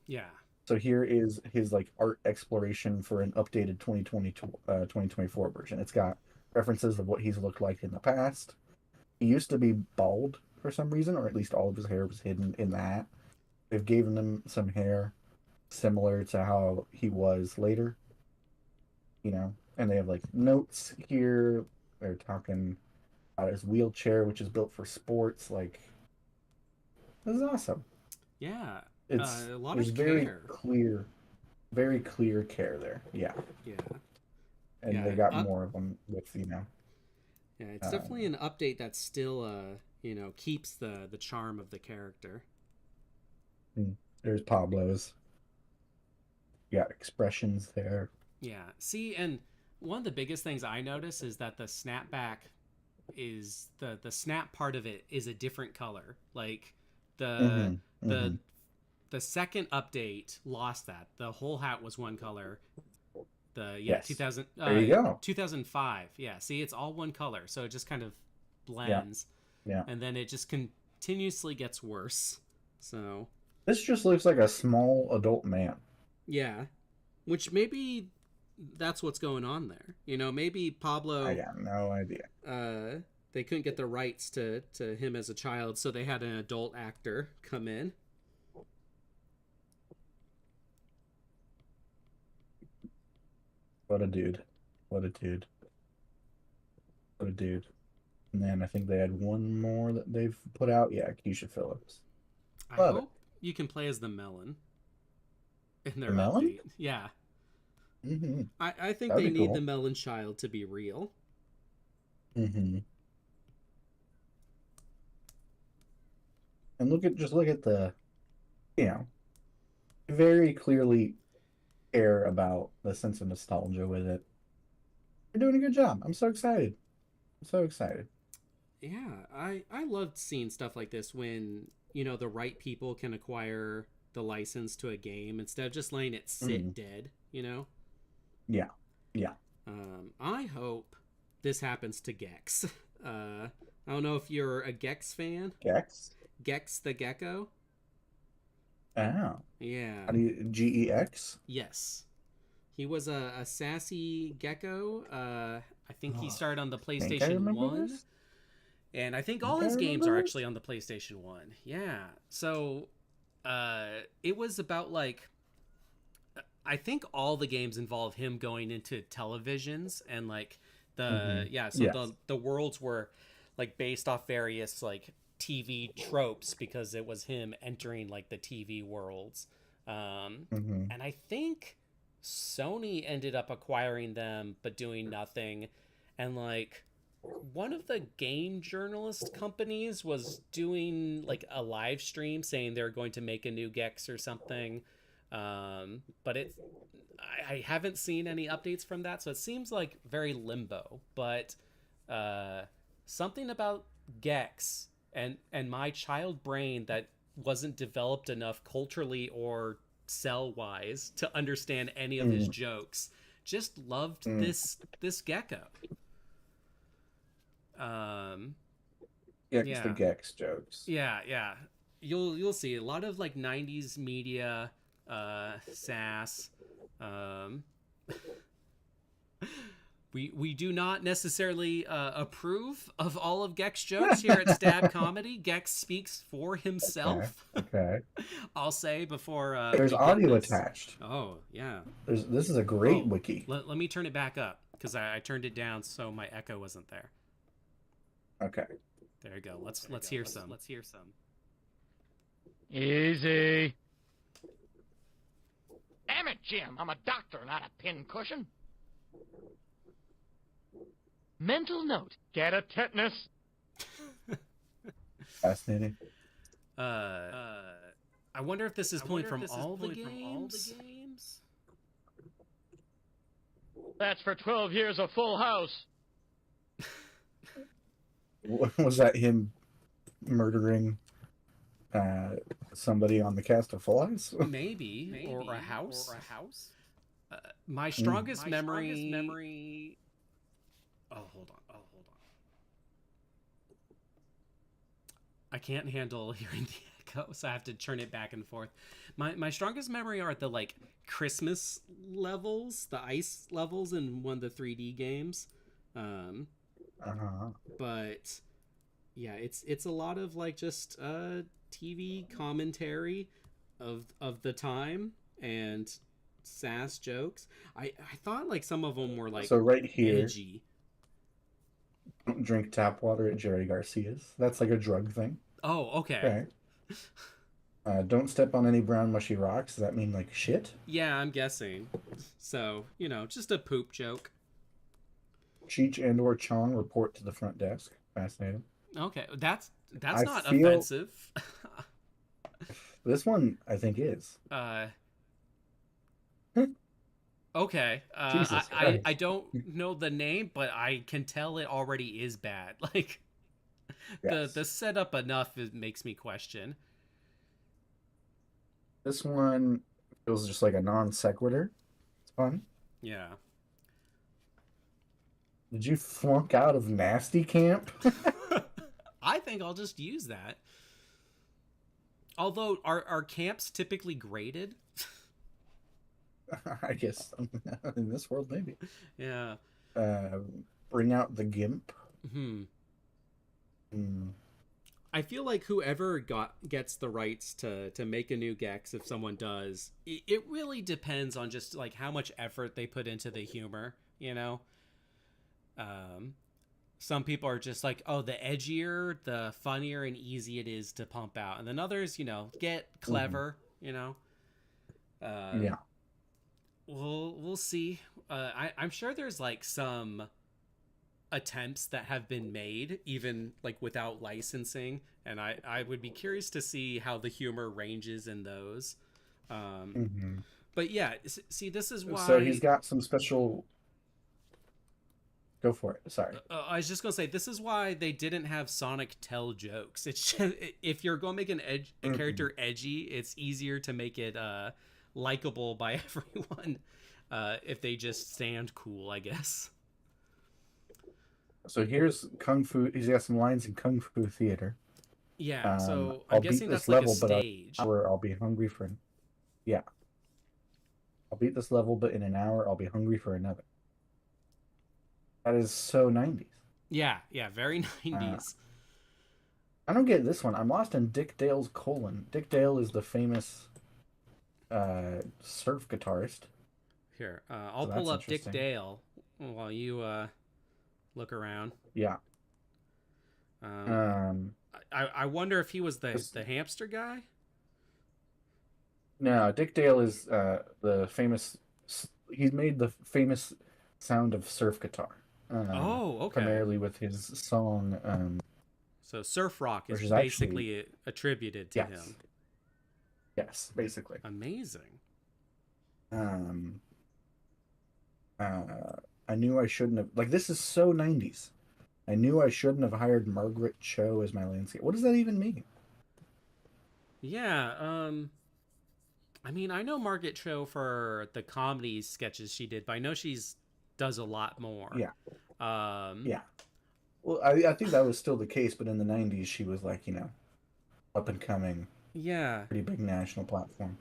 Yeah. So here is his like art exploration for an updated 2024 version. It's got references of what he's looked like in the past. He used to be bald for some reason, or at least all of his hair was hidden in that. They've given him some hair similar to how he was later, you know. And they have like notes here. They're talking about his wheelchair, which is built for sports. Like, this is awesome. Yeah. It's a lot there's of very care. very clear care there. Yeah. Yeah. And Yeah, they got more of them with, you know. Yeah, it's definitely an update that still, keeps the charm of the character. There's Pablo's. You got expressions there. Yeah. See, and one of the biggest things I notice is that the snapback is the snap part of it is a different color. Like the second update lost that. The whole hat was one color. Yes. 2000 there you go. 2005. Yeah, see, it's all one color, so it just kind of blends. Yeah. And then it just continuously gets worse. So This just looks like a small adult man. yeah, which maybe that's what's going on there. You know, maybe Pablo. I got no idea. They couldn't get the rights to him as a child, so they had an adult actor come in. What a dude. What a dude. What a dude. And then I think they had one more that they've put out. Yeah, Keisha Phillips. I Love hope you can play as the melon in their The melon? update. Yeah. Mm-hmm. I think That'd they be need cool. the melon child to be real. Mm-hmm. And look at the, you know, very clearly care about the sense of nostalgia with it. They're doing a good job. I'm so excited. I'm so excited. Yeah, I loved seeing stuff like this when, the right people can acquire the license to a game instead of just letting it sit dead, Yeah. I hope this happens to Gex. I don't know if you're a Gex fan. Gex? Gex the Gecko? Oh. Yeah. How do you, GEX? Yes. He was a sassy gecko. I think he started on the PlayStation 1. This? And I think all his games are actually on the PlayStation 1. Yeah. So it was about like, I think all the games involve him going into televisions and like the worlds were like based off various like TV tropes because it was him entering like the TV worlds. And I think Sony ended up acquiring them but doing nothing. And like one of the game journalist companies was doing like a live stream saying they're going to make a new Gex or something. But I haven't seen any updates from that, so it seems like very limbo. But something about Gex and my child brain that wasn't developed enough culturally or cell wise to understand any of his jokes just loved this gecko. Yeah, Yeah. the Gex jokes. Yeah. You'll see a lot of like 90s media sass. Um we do not necessarily approve of all of Gex jokes here at Stab Comedy. Gex speaks for himself. Okay. I'll say before There's we get audio this. attached. Oh, yeah. This is a great wiki. Let me turn it back up because I turned it down so my echo wasn't there. Okay. There you go. Let's hear some. Let's hear some. Easy. Damn it, Jim. I'm a doctor, not a pincushion. Mental note. Get a tetanus. Fascinating. I wonder if this is pulling from all the games. That's for 12 years of Full House. Was that him murdering somebody on the cast of Full House? Maybe. Or a house. My strongest memory. Oh, hold on. I can't handle hearing the echo, so I have to turn it back and forth. My strongest memory are the like Christmas levels, the ice levels in one of the 3D games. But yeah, it's a lot of like just TV commentary of the time and sass jokes. I thought like some of them were like so right here, edgy. don't drink tap water at Jerry Garcia's. That's like a drug thing. Oh, okay. Don't step on any brown mushy rocks. Does that mean like shit? Yeah, I'm guessing. So, just a poop joke. Cheech and or Chong report to the front desk. Fascinating. Okay, that's I not feel- offensive. This one, I think, is. Okay. Jesus I Christ. don't know the name, but I can tell it already is bad. Like, Yes. the setup enough makes me question. This one feels just like a non sequitur. It's fun. Yeah. Did you flunk out of Nasty Camp? I think I'll just use that. Although, are camps typically graded? I guess in this world, maybe. Yeah. Bring out the Gimp. I feel like whoever gets the rights to make a new Gex, if someone does, it really depends on just like how much effort they put into the humor, Some people are just like, oh, the edgier, the funnier and easy it is to pump out. And then others, get clever, Yeah. We'll see. I'm sure there's like some attempts that have been made even like without licensing, and I would be curious to see how the humor ranges in those. But yeah, see, this is why. So he's got some special. Go for it. Sorry. I was just gonna say this is why they didn't have Sonic tell jokes. It's just, if you're gonna make a character edgy, it's easier to make it likable by everyone if they just stand cool, I guess. So here's Kung Fu. He's got some lines in Kung Fu Theater. Yeah, so I'll I'm beat guessing this that's like level, a stage. But I'll be hungry for. Yeah. I'll beat this level, but in an hour I'll be hungry for another. That is so 90s. Yeah, very 90s. I don't get this one. I'm lost in Dick Dale's colon. Dick Dale is the famous surf guitarist. Here, I'll So pull that's up Dick interesting. Dale while you look around. Yeah. I wonder if he was the hamster guy. No, Dick Dale is the famous. He's made the famous sound of surf guitar. Okay. Primarily with his song. So surf rock is which is basically attributed to Yes. him. Yes, basically. Amazing. I knew I shouldn't have. Like, this is so 90s. I knew I shouldn't have hired Margaret Cho as my landscape. What does that even mean? Yeah. I mean, I know Margaret Cho for the comedy sketches she did, but I know does a lot more. Yeah. Yeah. Well, I think that was still the case, but in the '90s, she was like, up and coming, Yeah. pretty big national platform.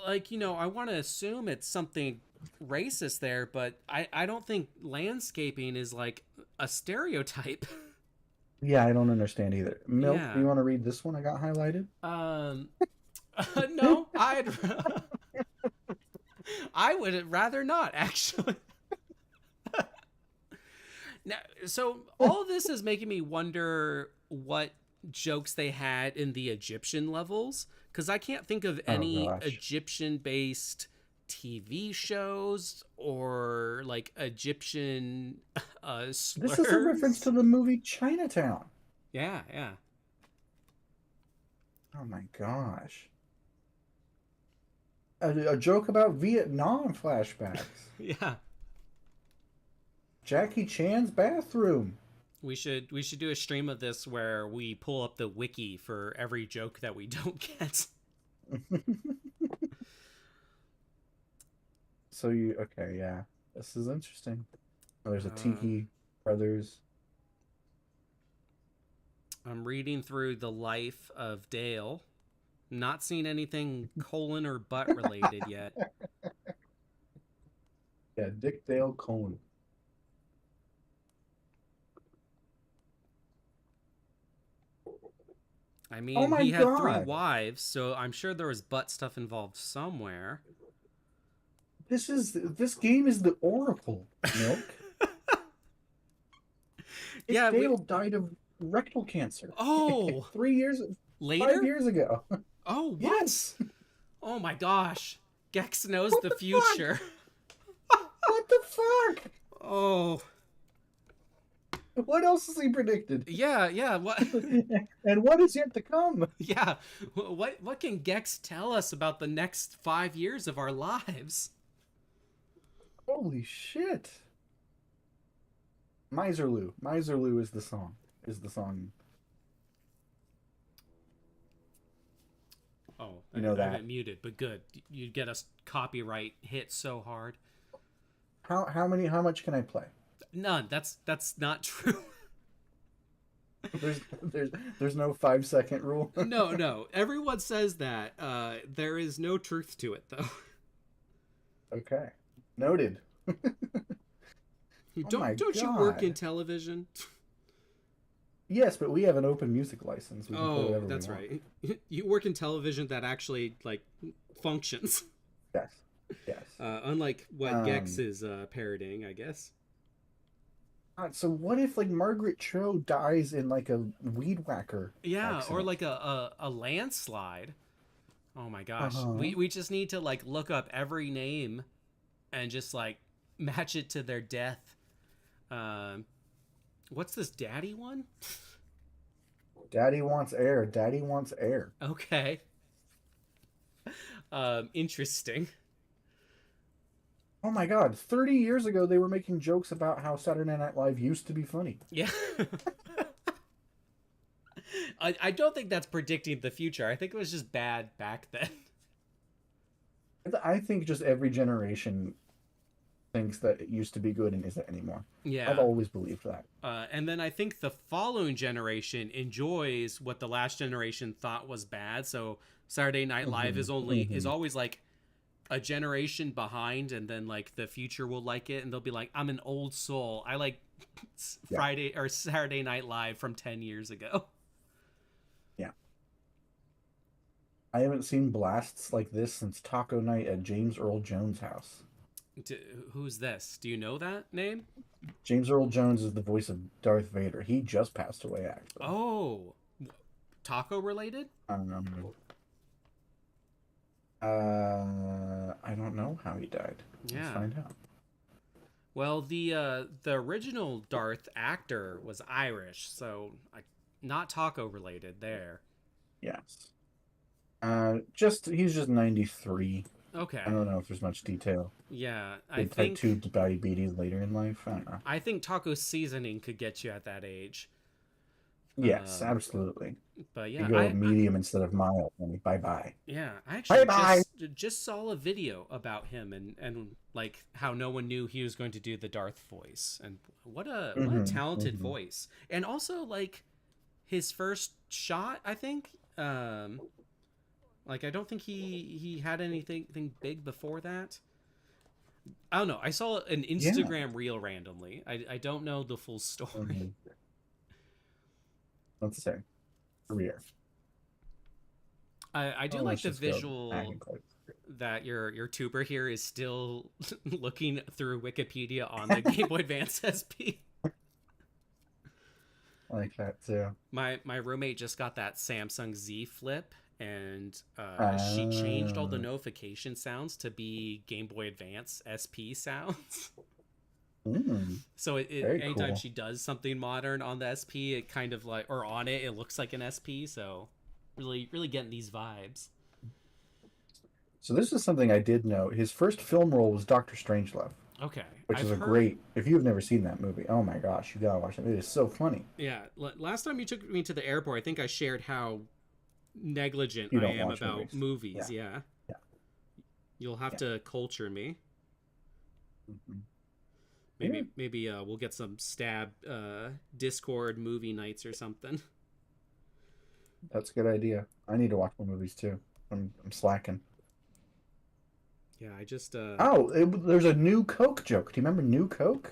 Like, I want to assume it's something racist there, but I don't think landscaping is like a stereotype. Yeah, I don't understand either. Milk, Yeah. do you want to read this one I got highlighted? No, I would rather not, actually. Now, so all this is making me wonder what jokes they had in the Egyptian levels, because I can't think of Oh any gosh. Egyptian-based TV shows or like Egyptian slurs. This is a reference to the movie Chinatown. Yeah, yeah. Oh my gosh. A joke about Vietnam flashbacks. Yeah. Jackie Chan's bathroom. We should do a stream of this where we pull up the wiki for every joke that we don't get. So okay, yeah. This is interesting. Oh, there's a Tiki Brothers. I'm reading through the life of Dale. Not seen anything colon or butt related yet. Yeah, Dick Dale Cohen. I Oh mean, my he had 3 God. wives, so I'm sure there was butt stuff involved somewhere. This game is the Oracle, Milk. Dick Yeah, Dale died of rectal cancer. Oh, 3 years, later? 5 years ago. Oh, what? Yes. Oh my gosh. Gex knows the future. What the fuck? Oh, What else has he predicted? yeah. What? And what is yet to come? Yeah. What can Gex tell us about the next 5 years of our lives? Holy shit. Miserloo. Miserloo is the song. Oh, You know I that. have it muted, but good. You'd get us copyright hit so hard. How much can I play? None. That's not true. There's no 5-second rule. No. Everyone says that. There is no truth to it, though. Okay. Noted. Don't you work in television? Yes, but we have an open music license. We can play Oh, whatever we that's want. right. You work in television that actually like functions. Yes. Unlike what Gex is parodying, I guess. God, so what if like Margaret Cho dies in like a weed whacker? Yeah, accident? or like a landslide. Oh my gosh. Uh-huh. We just need to like look up every name and just like match it to their death. What's this daddy one? Daddy wants air. Daddy wants air. Okay. Interesting. Oh my God! 30 years ago, they were making jokes about how Saturday Night Live used to be funny. Yeah. I don't think that's predicting the future. I think it was just bad back then. I think just every generation thinks that it used to be good and isn't anymore. Yeah. I've always believed that. And then I think the following generation enjoys what the last generation thought was bad. So Saturday Night Live is always like a generation behind, and then like the future will like it, and they'll be like, I'm an old soul. I like Friday or Saturday Night Live from 10 years ago. Yeah. I haven't seen blasts like this since Taco Night at James Earl Jones' house. Who's this? Do you know that name? James Earl Jones is the voice of Darth Vader. He just passed away, actually. Oh, taco related? I don't know how he died. Yeah. Let's find out. Well, the original Darth actor was Irish, so not taco related there. Yes. He's just 93. Okay. I don't know if there's much detail. Yeah, They I type think 2 diabetes later in life. I don't know. I think taco seasoning could get you at that age. Yes, absolutely. But You yeah, go medium instead of mild. And bye-bye. yeah, I actually Bye-bye. just saw a video about him and like how no one knew he was going to do the Darth voice, and what a talented voice. And also like his first shot, I think. Like I don't think he had anything big before that. I don't know. I saw an Instagram reel randomly. I don't know the full story. Let's see. Career. I do like the visual that your tuber here is still looking through Wikipedia on the Game Boy Advance SP. I like that too. My roommate just got that Samsung Z Flip, and she changed all the notification sounds to be Game Boy Advance SP sounds. So anytime cool. she does something modern on the SP, it kind of like, or on it looks like an SP. So really getting these vibes. So this is something I did know. His first film role was Dr. Strangelove. Okay. Which is great. If you've never seen that movie, oh my gosh, you gotta watch it. It is so funny. Yeah. Last time you took me to the airport, I think I shared how negligent I am about movies. Yeah. You'll have to culture me. Maybe we'll get some stab Discord movie nights or something. That's a good idea. I need to watch more movies too. I'm slacking. Yeah, I just there's a new Coke joke. Do you remember New Coke?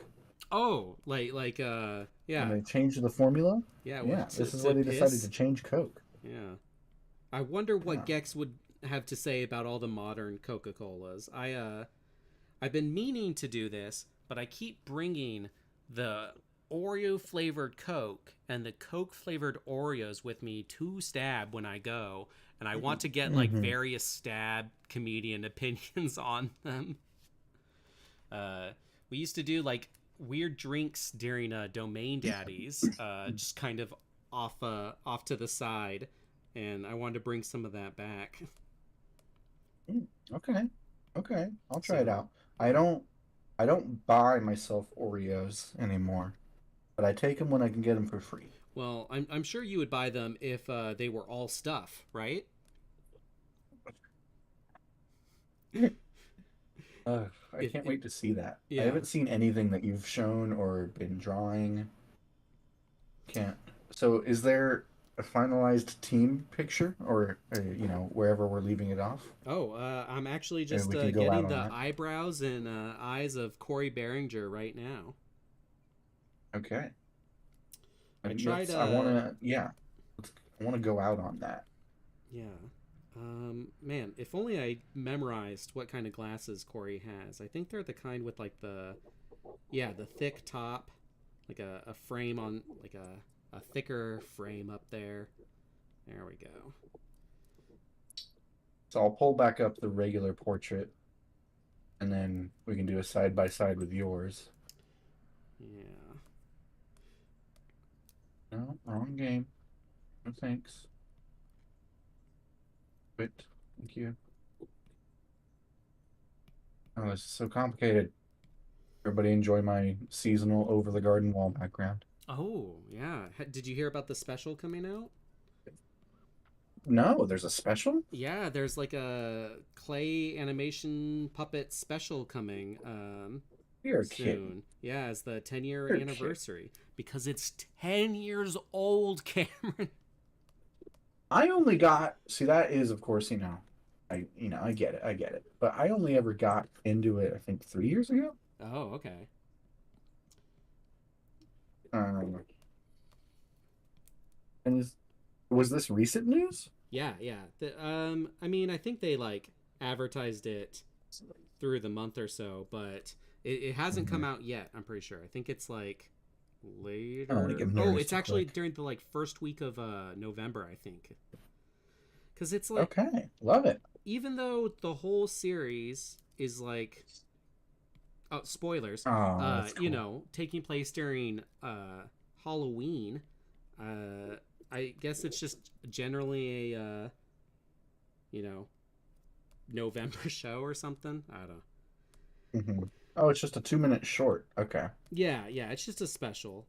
Oh, like yeah. And they changed the formula? Yeah, this is why they decided to change Coke. Yeah. I wonder what Gex would have to say about all the modern Coca-Colas. I've been meaning to do this, but I keep bringing the Oreo flavored Coke and the Coke flavored Oreos with me to Stab when I go, and I want to get like various Stab comedian opinions on them. We used to do like weird drinks during Domain Daddies, just kind of off to the side, and I wanted to bring some of that back. Okay, I'll try it out. I don't buy myself Oreos anymore, but I take them when I can get them for free. Well, I'm sure you would buy them if they were all stuff, right? I can't wait to see that. Yeah. I haven't seen anything that you've shown or been drawing. Can't. So, is there a finalized team picture, or wherever we're leaving it off? Oh, I'm actually just getting the eyebrows and eyes of Corey Behringer right now. Okay. I tried. I want to go out on that. Yeah. Man, if only I memorized what kind of glasses Corey has. I think they're the kind with like the thick top, like a frame on like a thicker frame up there. There we go. So I'll pull back up the regular portrait, and then we can do a side by side with yours. Yeah. No, wrong game. No thanks. Wait, thank you. Oh, this is so complicated. Everybody enjoy my seasonal over the garden wall background. Oh, yeah. Did you hear about the special coming out? No, there's a special? Yeah, there's like a clay animation puppet special coming You're soon. kidding. Yeah, it's the 10-year anniversary. Because it's 10 years old, Cameron. I only got, see, that is, of course, I get it. But I only ever got into it, I think, 3 years ago. Oh, okay. And was this recent news? Yeah. I mean, I think they like advertised it through the month or so, but it hasn't come out yet. I'm pretty sure. I think it's like later. It's actually during the like first week of November, I think. Because it's like, okay, love it. Even though the whole series is like, spoilers, cool. taking place during Halloween, I guess it's just generally a November show or something. I don't know. Oh, it's just a 2-minute short. Okay. Yeah, it's just a special.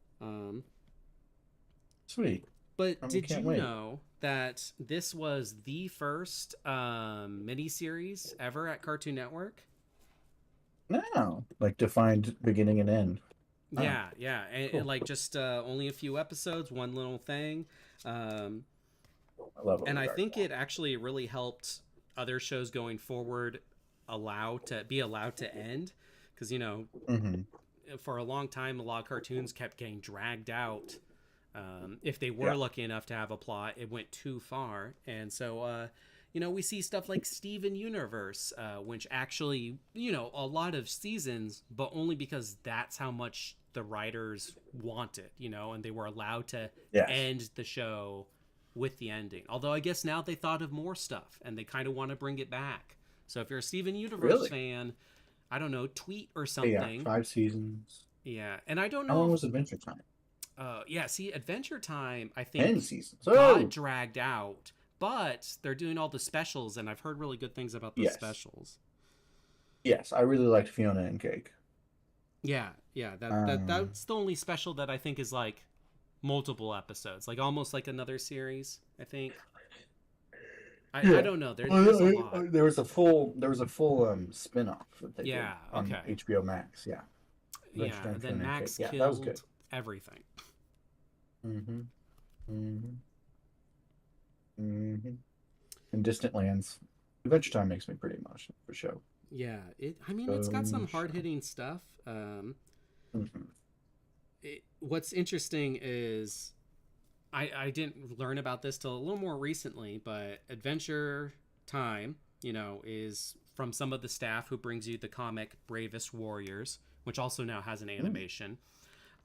Sweet. But did you know that this was the first miniseries ever at Cartoon Network? No, like defined beginning and end. Yeah, and like just only a few episodes, one little thing. Um, I love it. and I think it actually really helped other shows going forward be allowed to end, because Mm-hmm. for a long time a lot of cartoons kept getting dragged out. If they were Yeah. lucky enough to have a plot, it went too far, and so we see stuff like Steven Universe, which actually a lot of seasons, but only because that's how much the writers wanted, and they were allowed to Yes. end the show with the ending. Although I guess now they thought of more stuff and they kind of want to bring it back. So if you're a Steven Universe Really? fan, I don't know, tweet or Yeah, something. 5 seasons. Yeah, and I don't How know. long was Adventure Time? Yeah, see, Adventure Time, I 10 think, seasons. got dragged out, but they're doing all the specials, and I've heard really good things about the Yes. specials. Yes, I really liked Fiona and Cake. Yeah, that's the only special that I think is like multiple episodes, like almost like another series, I think. I don't know. There's a lot. There was a full spin-off that they Yeah, did on okay. HBO Max. Yeah. Yeah, Adventure Time, and then Fiona and Max Cake. Yeah, that was killed good. everything. Mm-hmm. Mm-hmm. Mm-hmm. In Distant Lands, Adventure Time makes me pretty emotional for sure. Yeah, it's got some hard-hitting stuff. Mm-hmm. What's interesting is I didn't learn about this till a little more recently, but Adventure Time, is from some of the staff who brings you the comic Bravest Warriors, which also now has an animation.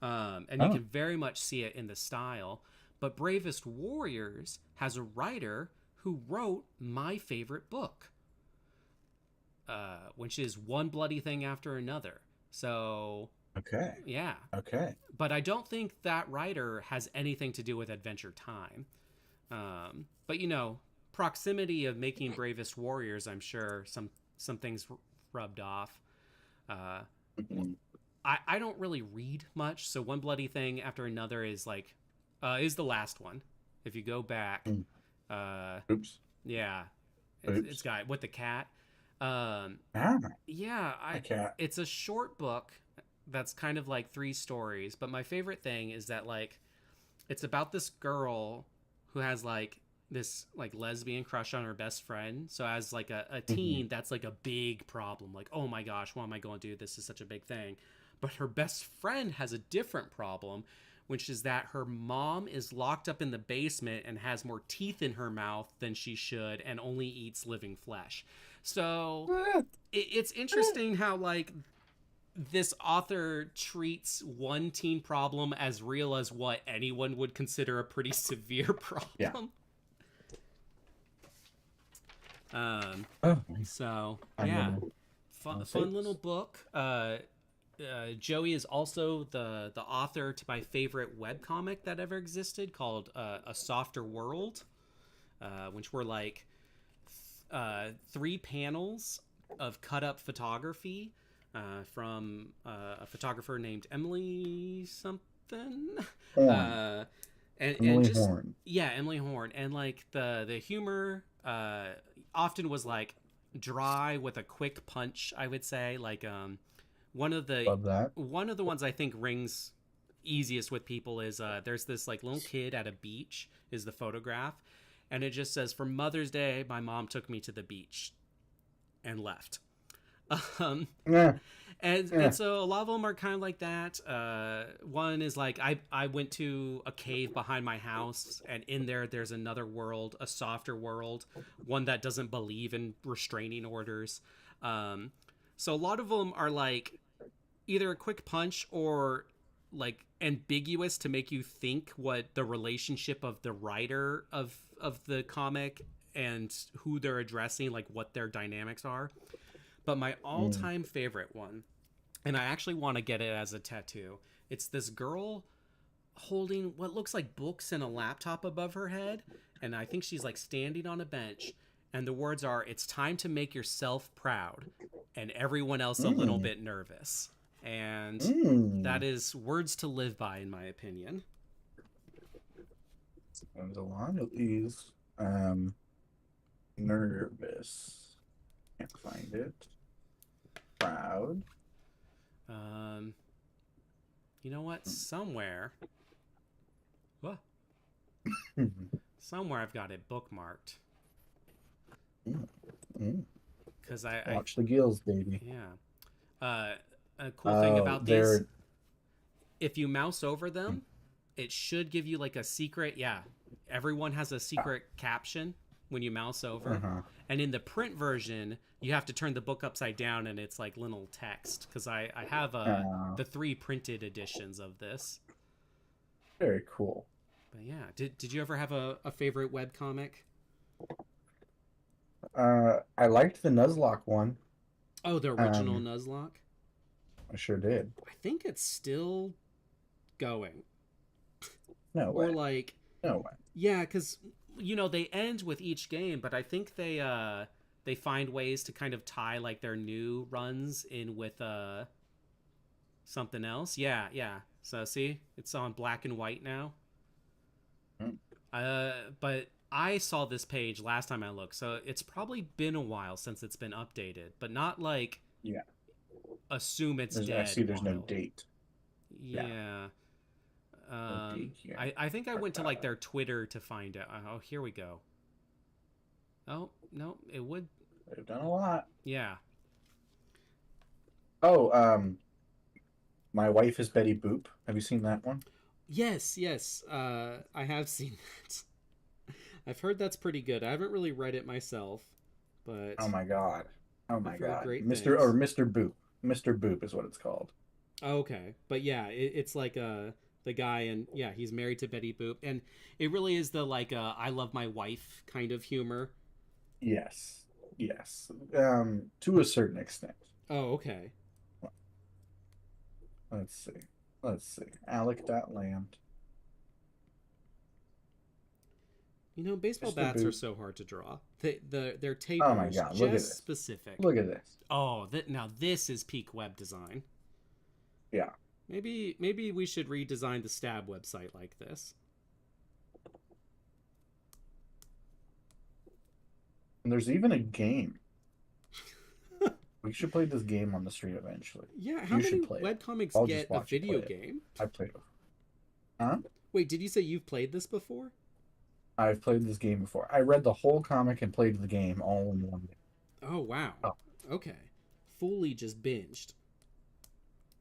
And you can very much see it in the style. But Bravest Warriors has a writer who wrote my favorite book, which is One Bloody Thing After Another. So... Okay. Yeah. Okay. But I don't think that writer has anything to do with Adventure Time. But proximity of making Bravest Warriors, I'm sure some things rubbed off. Mm-hmm. I don't really read much, so One Bloody Thing After Another is like is the last one. If you go back, Oops. Yeah, it's got with the cat. Yeah, cat. It's a short book that's kind of like 3 stories, but my favorite thing is that like it's about this girl who has like this like lesbian crush on her best friend. So as like a teen, that's like a big problem. Like, oh my gosh, what am I going to do? This is such a big thing. But her best friend has a different problem, which is that her mom is locked up in the basement and has more teeth in her mouth than she should and only eats living flesh. So it's interesting how like this author treats one teen problem as real as what anyone would consider a pretty severe problem. Yeah. So yeah, fun little book. Joey is also the author to my favorite webcomic that ever existed, called A Softer World, which were like 3 panels of cut up photography from a photographer named Emily something. Horn. And just Horn. Yeah, Emily Horn. And like the humor often was like dry with a quick punch, I would say. Like one of the ones I think rings easiest with people is there's this like little kid at a beach is the photograph, and it just says, "For Mother's Day, my mom took me to the beach and left." And so a lot of them are kind of like that. One is like I went to a cave behind my house, and in there's another world, a softer world, one that doesn't believe in restraining orders. So a lot of them are like either a quick punch or like ambiguous to make you think what the relationship of the writer of the comic and who they're addressing, like what their dynamics are. But my all-time favorite one, and I actually want to get it as a tattoo, it's this girl holding what looks like books and a laptop above her head, and I think she's like standing on a bench, and the words are, "It's time to make yourself proud," and everyone else a little bit nervous. And that is words to live by, in my opinion. There's a lot of these. Nervous. Can't find it. Proud. You know what? Somewhere, Whoa, Mm, somewhere I've got it bookmarked. mm. Because I, Watch the gills, baby. yeah. A cool thing about these, they're if you mouse over them, it should give you like a secret. Yeah, everyone has a secret caption when you mouse over. uh-huh. And in the print version, you have to turn the book upside down and it's like little text. Because I have the 3 printed editions of this. Very cool. But yeah, did you ever have a favorite webcomic? I liked the Nuzlocke one. Oh, the original Nuzlocke? I sure did. I think it's still going. No way. Or like, No way. yeah, because you know they end with each game, but I think they find ways to kind of tie like their new runs in with something else. Yeah, yeah. So see, it's on black and white now. But I saw this page last time I looked, so it's probably been a while since it's been updated, but not like Yeah. assume it's I dead. see there's no wild. date. Yeah. No date here. I think I went to like their Twitter to find out. Oh, here we go. Oh no, it would. They've done a lot. Yeah. Oh, My Wife is Betty Boop. Have you seen that one? Yes, yes. I have seen that. I've heard that's pretty good. I haven't really read it myself, but Oh my god. Oh my I've heard god. great Mr. things. or Mr. Boop. Mr. Boop is what it's called. Okay, but yeah, it's like the guy, and yeah, he's married to Betty Boop, and it really is the like I love my wife kind of humor. Yes. Yes. To a certain extent. Oh, okay. Let's see. Let's see. Alec.land. You know, baseball Mr. bats are Boop. so hard to draw. Their taper Oh my is God, look at just this. specific. Look at this. Oh, now this is peak web design. Yeah. Maybe we should redesign the Stab website like this. And there's even a game. We should play this game on the stream eventually. Yeah, how You many should play it. webcomics I'll get just a watch you video play it. game? I played it. Huh? Wait, did you say you've played this before? I've played this game before. I read the whole comic and played the game all in one day. Oh, wow. Oh. Okay. Fully just binged.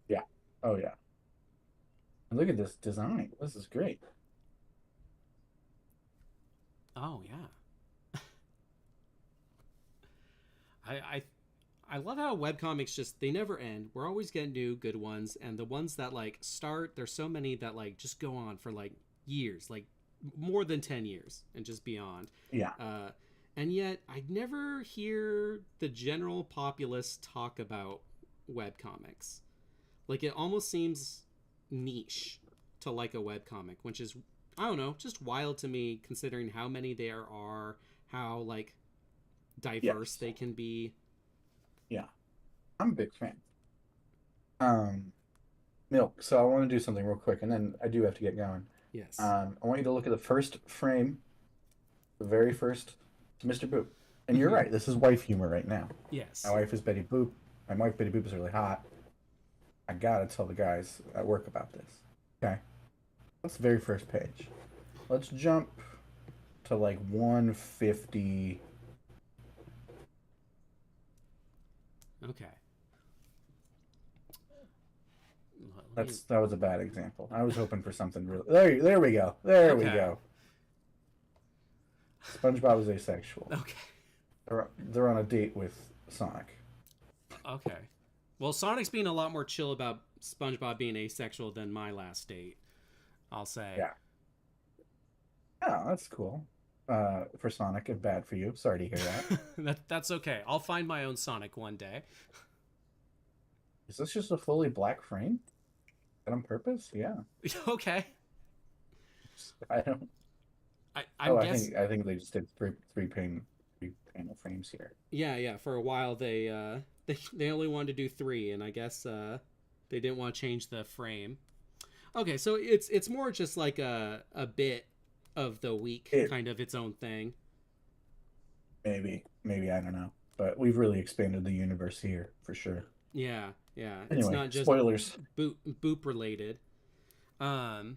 Yeah. Oh, yeah. And look at this design. This is great. Oh, yeah. I love how webcomics they never end. We're always getting new good ones, and the ones that like start, there's so many that like just go on for like years, like more than 10 years and just beyond. Yeah. And yet I never hear the general populace talk about webcomics. Like it almost seems niche to like a webcomic, which is, I don't know, just wild to me considering how many there are, how like diverse they can be. Yeah. I'm a big fan. Milk. So I want to do something real quick, and then I do have to get going. Yes. I want you to look at the first frame, the very first Mr. Boop. And you're right, this is wife humor right now. Yes. My wife is Betty Boop. My wife Betty Boop is really hot. I gotta tell the guys at work about this. Okay. That's the very first page. Let's jump to like 150. Okay. That was a bad example. I was hoping for something really. There we go. There we Okay. go. SpongeBob is asexual. Okay. They're on a date with Sonic. Okay. Well, Sonic's being a lot more chill about SpongeBob being asexual than my last date, I'll say. Yeah. Oh, that's cool. For Sonic and bad for you. Sorry to hear that. That's okay. I'll find my own Sonic one day. Is this just a fully black frame? Is that on purpose? Yeah. Okay. I don't. I guess. I think they just did three panel frames here. Yeah. For a while, they only wanted to do 3, and I guess they didn't want to change the frame. Okay, so it's more just like a bit of the week, kind of its own thing. Maybe I don't know, but we've really expanded the universe here for sure. Yeah. Anyway, It's not just spoilers. boop related. Um,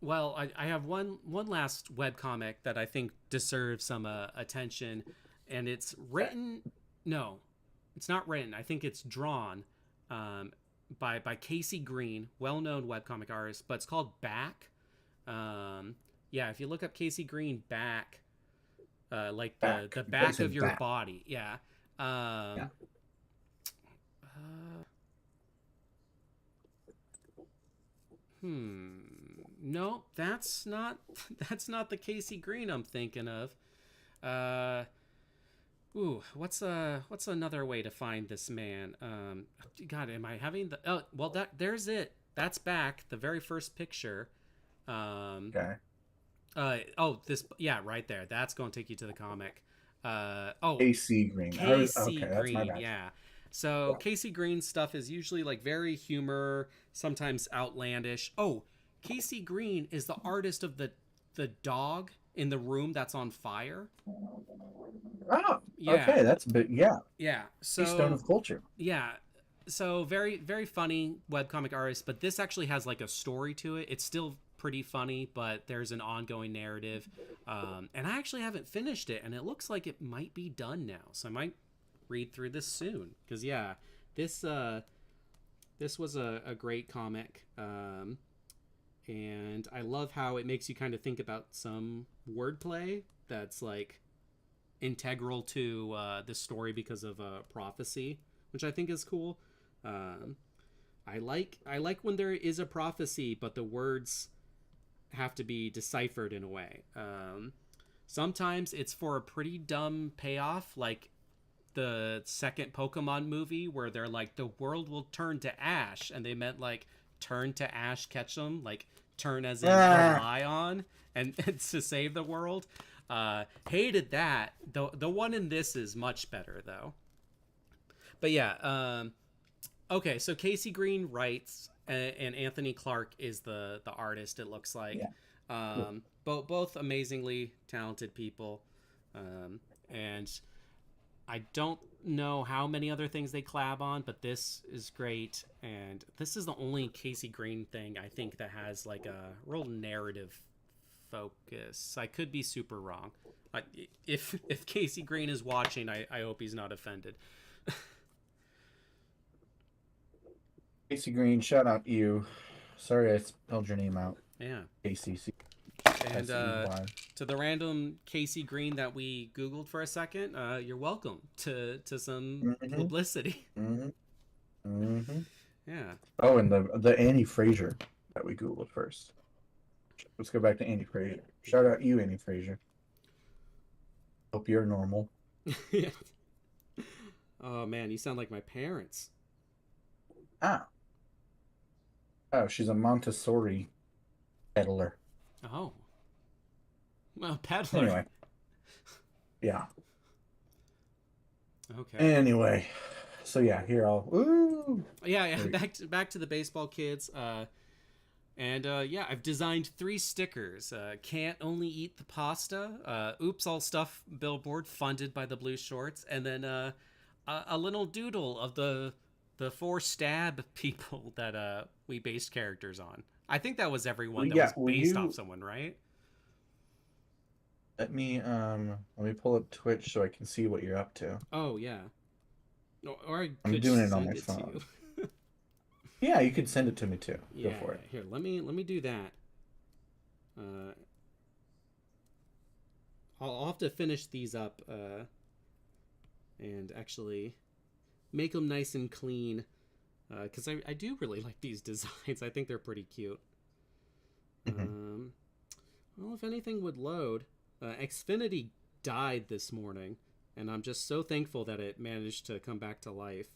well, I have one last webcomic that I think deserves some attention, and it's written. No, it's not written. I think it's drawn um, by Casey Green, well-known webcomic artist, but it's called Back. Yeah, if you look up Casey Green Back, like the back of your body, yeah. Yeah. No, that's not the Casey Green I'm thinking of. What's another way to find this man? God, am I having the? Oh, well, there's it. That's Back, the very first picture. Okay. Yeah, right there. That's going to take you to the comic. Casey Green. Casey Okay, that's my Green, bad. yeah. So Casey Green's stuff is usually like very humor, sometimes outlandish. Oh, Casey Green is the artist of the dog in the room that's on fire. Oh, Yeah. okay, that's a bit. Yeah, Yeah. Keystone of culture. Yeah. So very, very funny webcomic artist, but this actually has like a story to it. It's still pretty funny, but there's an ongoing narrative. And I actually haven't finished it, and it looks like it might be done now. So I might read through this soon. Because, yeah, this was a great comic. And I love how it makes you kind of think about some wordplay that's like integral to the story because of prophecy, which I think is cool. I like when there is a prophecy, but the words have to be deciphered in a way. Sometimes it's for a pretty dumb payoff, like the second Pokemon movie where they're like, the world will turn to ash, and they meant like turn to ash Ketchum, like turn as in rely on and to save the world. Hated that. The one in this is much better though. But yeah, okay, so Casey Green writes, and Anthony Clark is the artist. It looks like, both amazingly talented people, and I don't know how many other things they collab on, but this is great, and this is the only Casey Green thing I think that has like a real narrative focus. I could be super wrong. If Casey Green is watching, I hope he's not offended. Casey Green, shout out to you. Sorry I spelled your name out. Yeah. KCC. And to the random Casey Green that we Googled for a second, you're welcome to some publicity. Yeah. Oh, and the Annie Fraser that we Googled first. Let's go back to Annie Fraser. Shout out you, Annie Fraser. Hope you're normal. Yeah. Oh man, you sound like my parents. Oh, she's a Montessori peddler. Oh. Well, peddler. Anyway. Yeah. Okay. Anyway. So yeah, here I'll Yeah, back to the baseball kids. Yeah, I've designed 3 stickers. Can't only eat the pasta. Oops, all stuff billboard funded by the Blue Shorts, and then a little doodle of the 4 stab people that we based characters on. I think that was everyone that was based off someone, right? Let me pull up Twitch so I can see what you're up to. Oh yeah. Or I'm doing it on my phone. Yeah, you could send it to me too. Yeah, go for it. Here, let me do that. I'll have to finish these up and actually make them nice and clean, because I do really like these designs. I think they're pretty cute. Well, if anything would load, Xfinity died this morning, and I'm just so thankful that it managed to come back to life.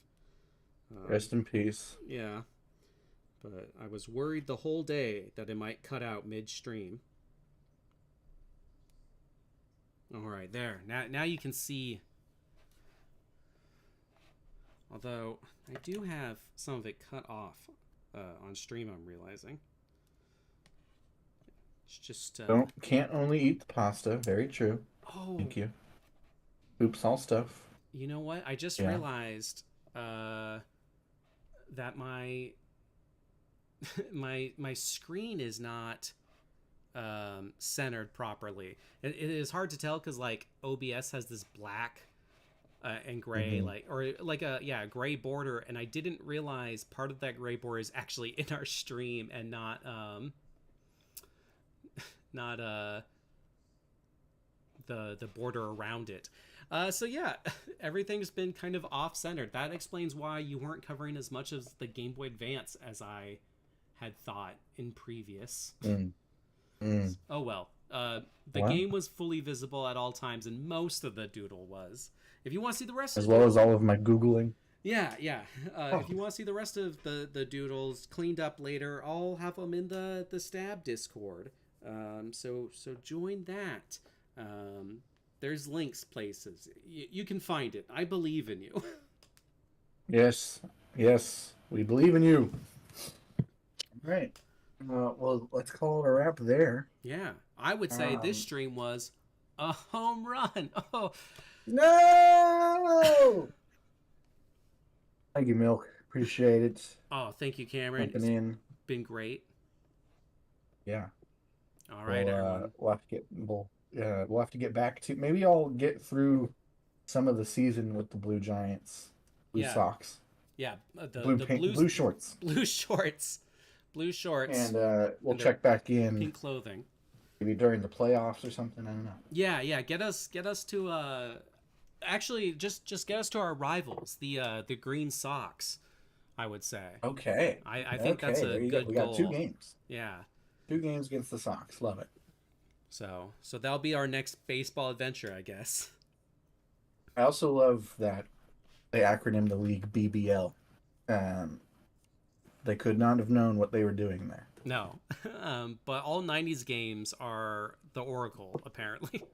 Rest in peace. Yeah, but I was worried the whole day that it might cut out midstream. All right, there. Now you can see. Although I do have some of it cut off on stream, I'm realizing. It's just can't only eat the pasta. Very true. Oh, thank you. Oops, all stuff. You know what? I just realized that my screen is not centered properly. It is hard to tell because like OBS has this black and gray, like, or like a gray border, and I didn't realize part of that gray border is actually in our stream and not the border around it. So yeah, everything's been kind of off-centered. That explains why you weren't covering as much of the Game Boy Advance as I had thought in previous. Oh well. The game was fully visible at all times, and most of the doodle was. If you want to see the rest As of well as all of my Googling. yeah. If you want to see the rest of the doodles cleaned up later, I'll have them in the Stab Discord. So join that. There's links places. You can find it. I believe in you. Yes, we believe in you. All right. Well, let's call it a wrap there. Yeah, I would say this stream was a home run. Oh, no! Thank you, Milk. Appreciate it. oh, thank you, Cameron. It's Jumping in. been great. Yeah. All right, everyone. We'll have to get back to. Maybe I'll get through some of the season with the Blue Giants, Blue Sox. Yeah, Blue shorts. Blue shorts. Blue shorts. And we'll check back in. Pink clothing. Maybe during the playoffs or something. I don't know. Yeah. Get us to actually just get us to our rivals, the Green Sox. I would say. Okay. I think that's a good goal. We got 2 games. Yeah. 2 games against the Sox. Love it. So that'll be our next baseball adventure, I guess. I also love that they acronym the league BBL. They could not have known what they were doing there. No. But all 90s games are the Oracle, apparently.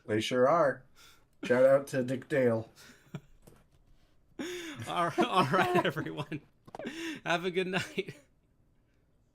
They sure are. Shout out to Dick Dale. All right, everyone. Have a good night.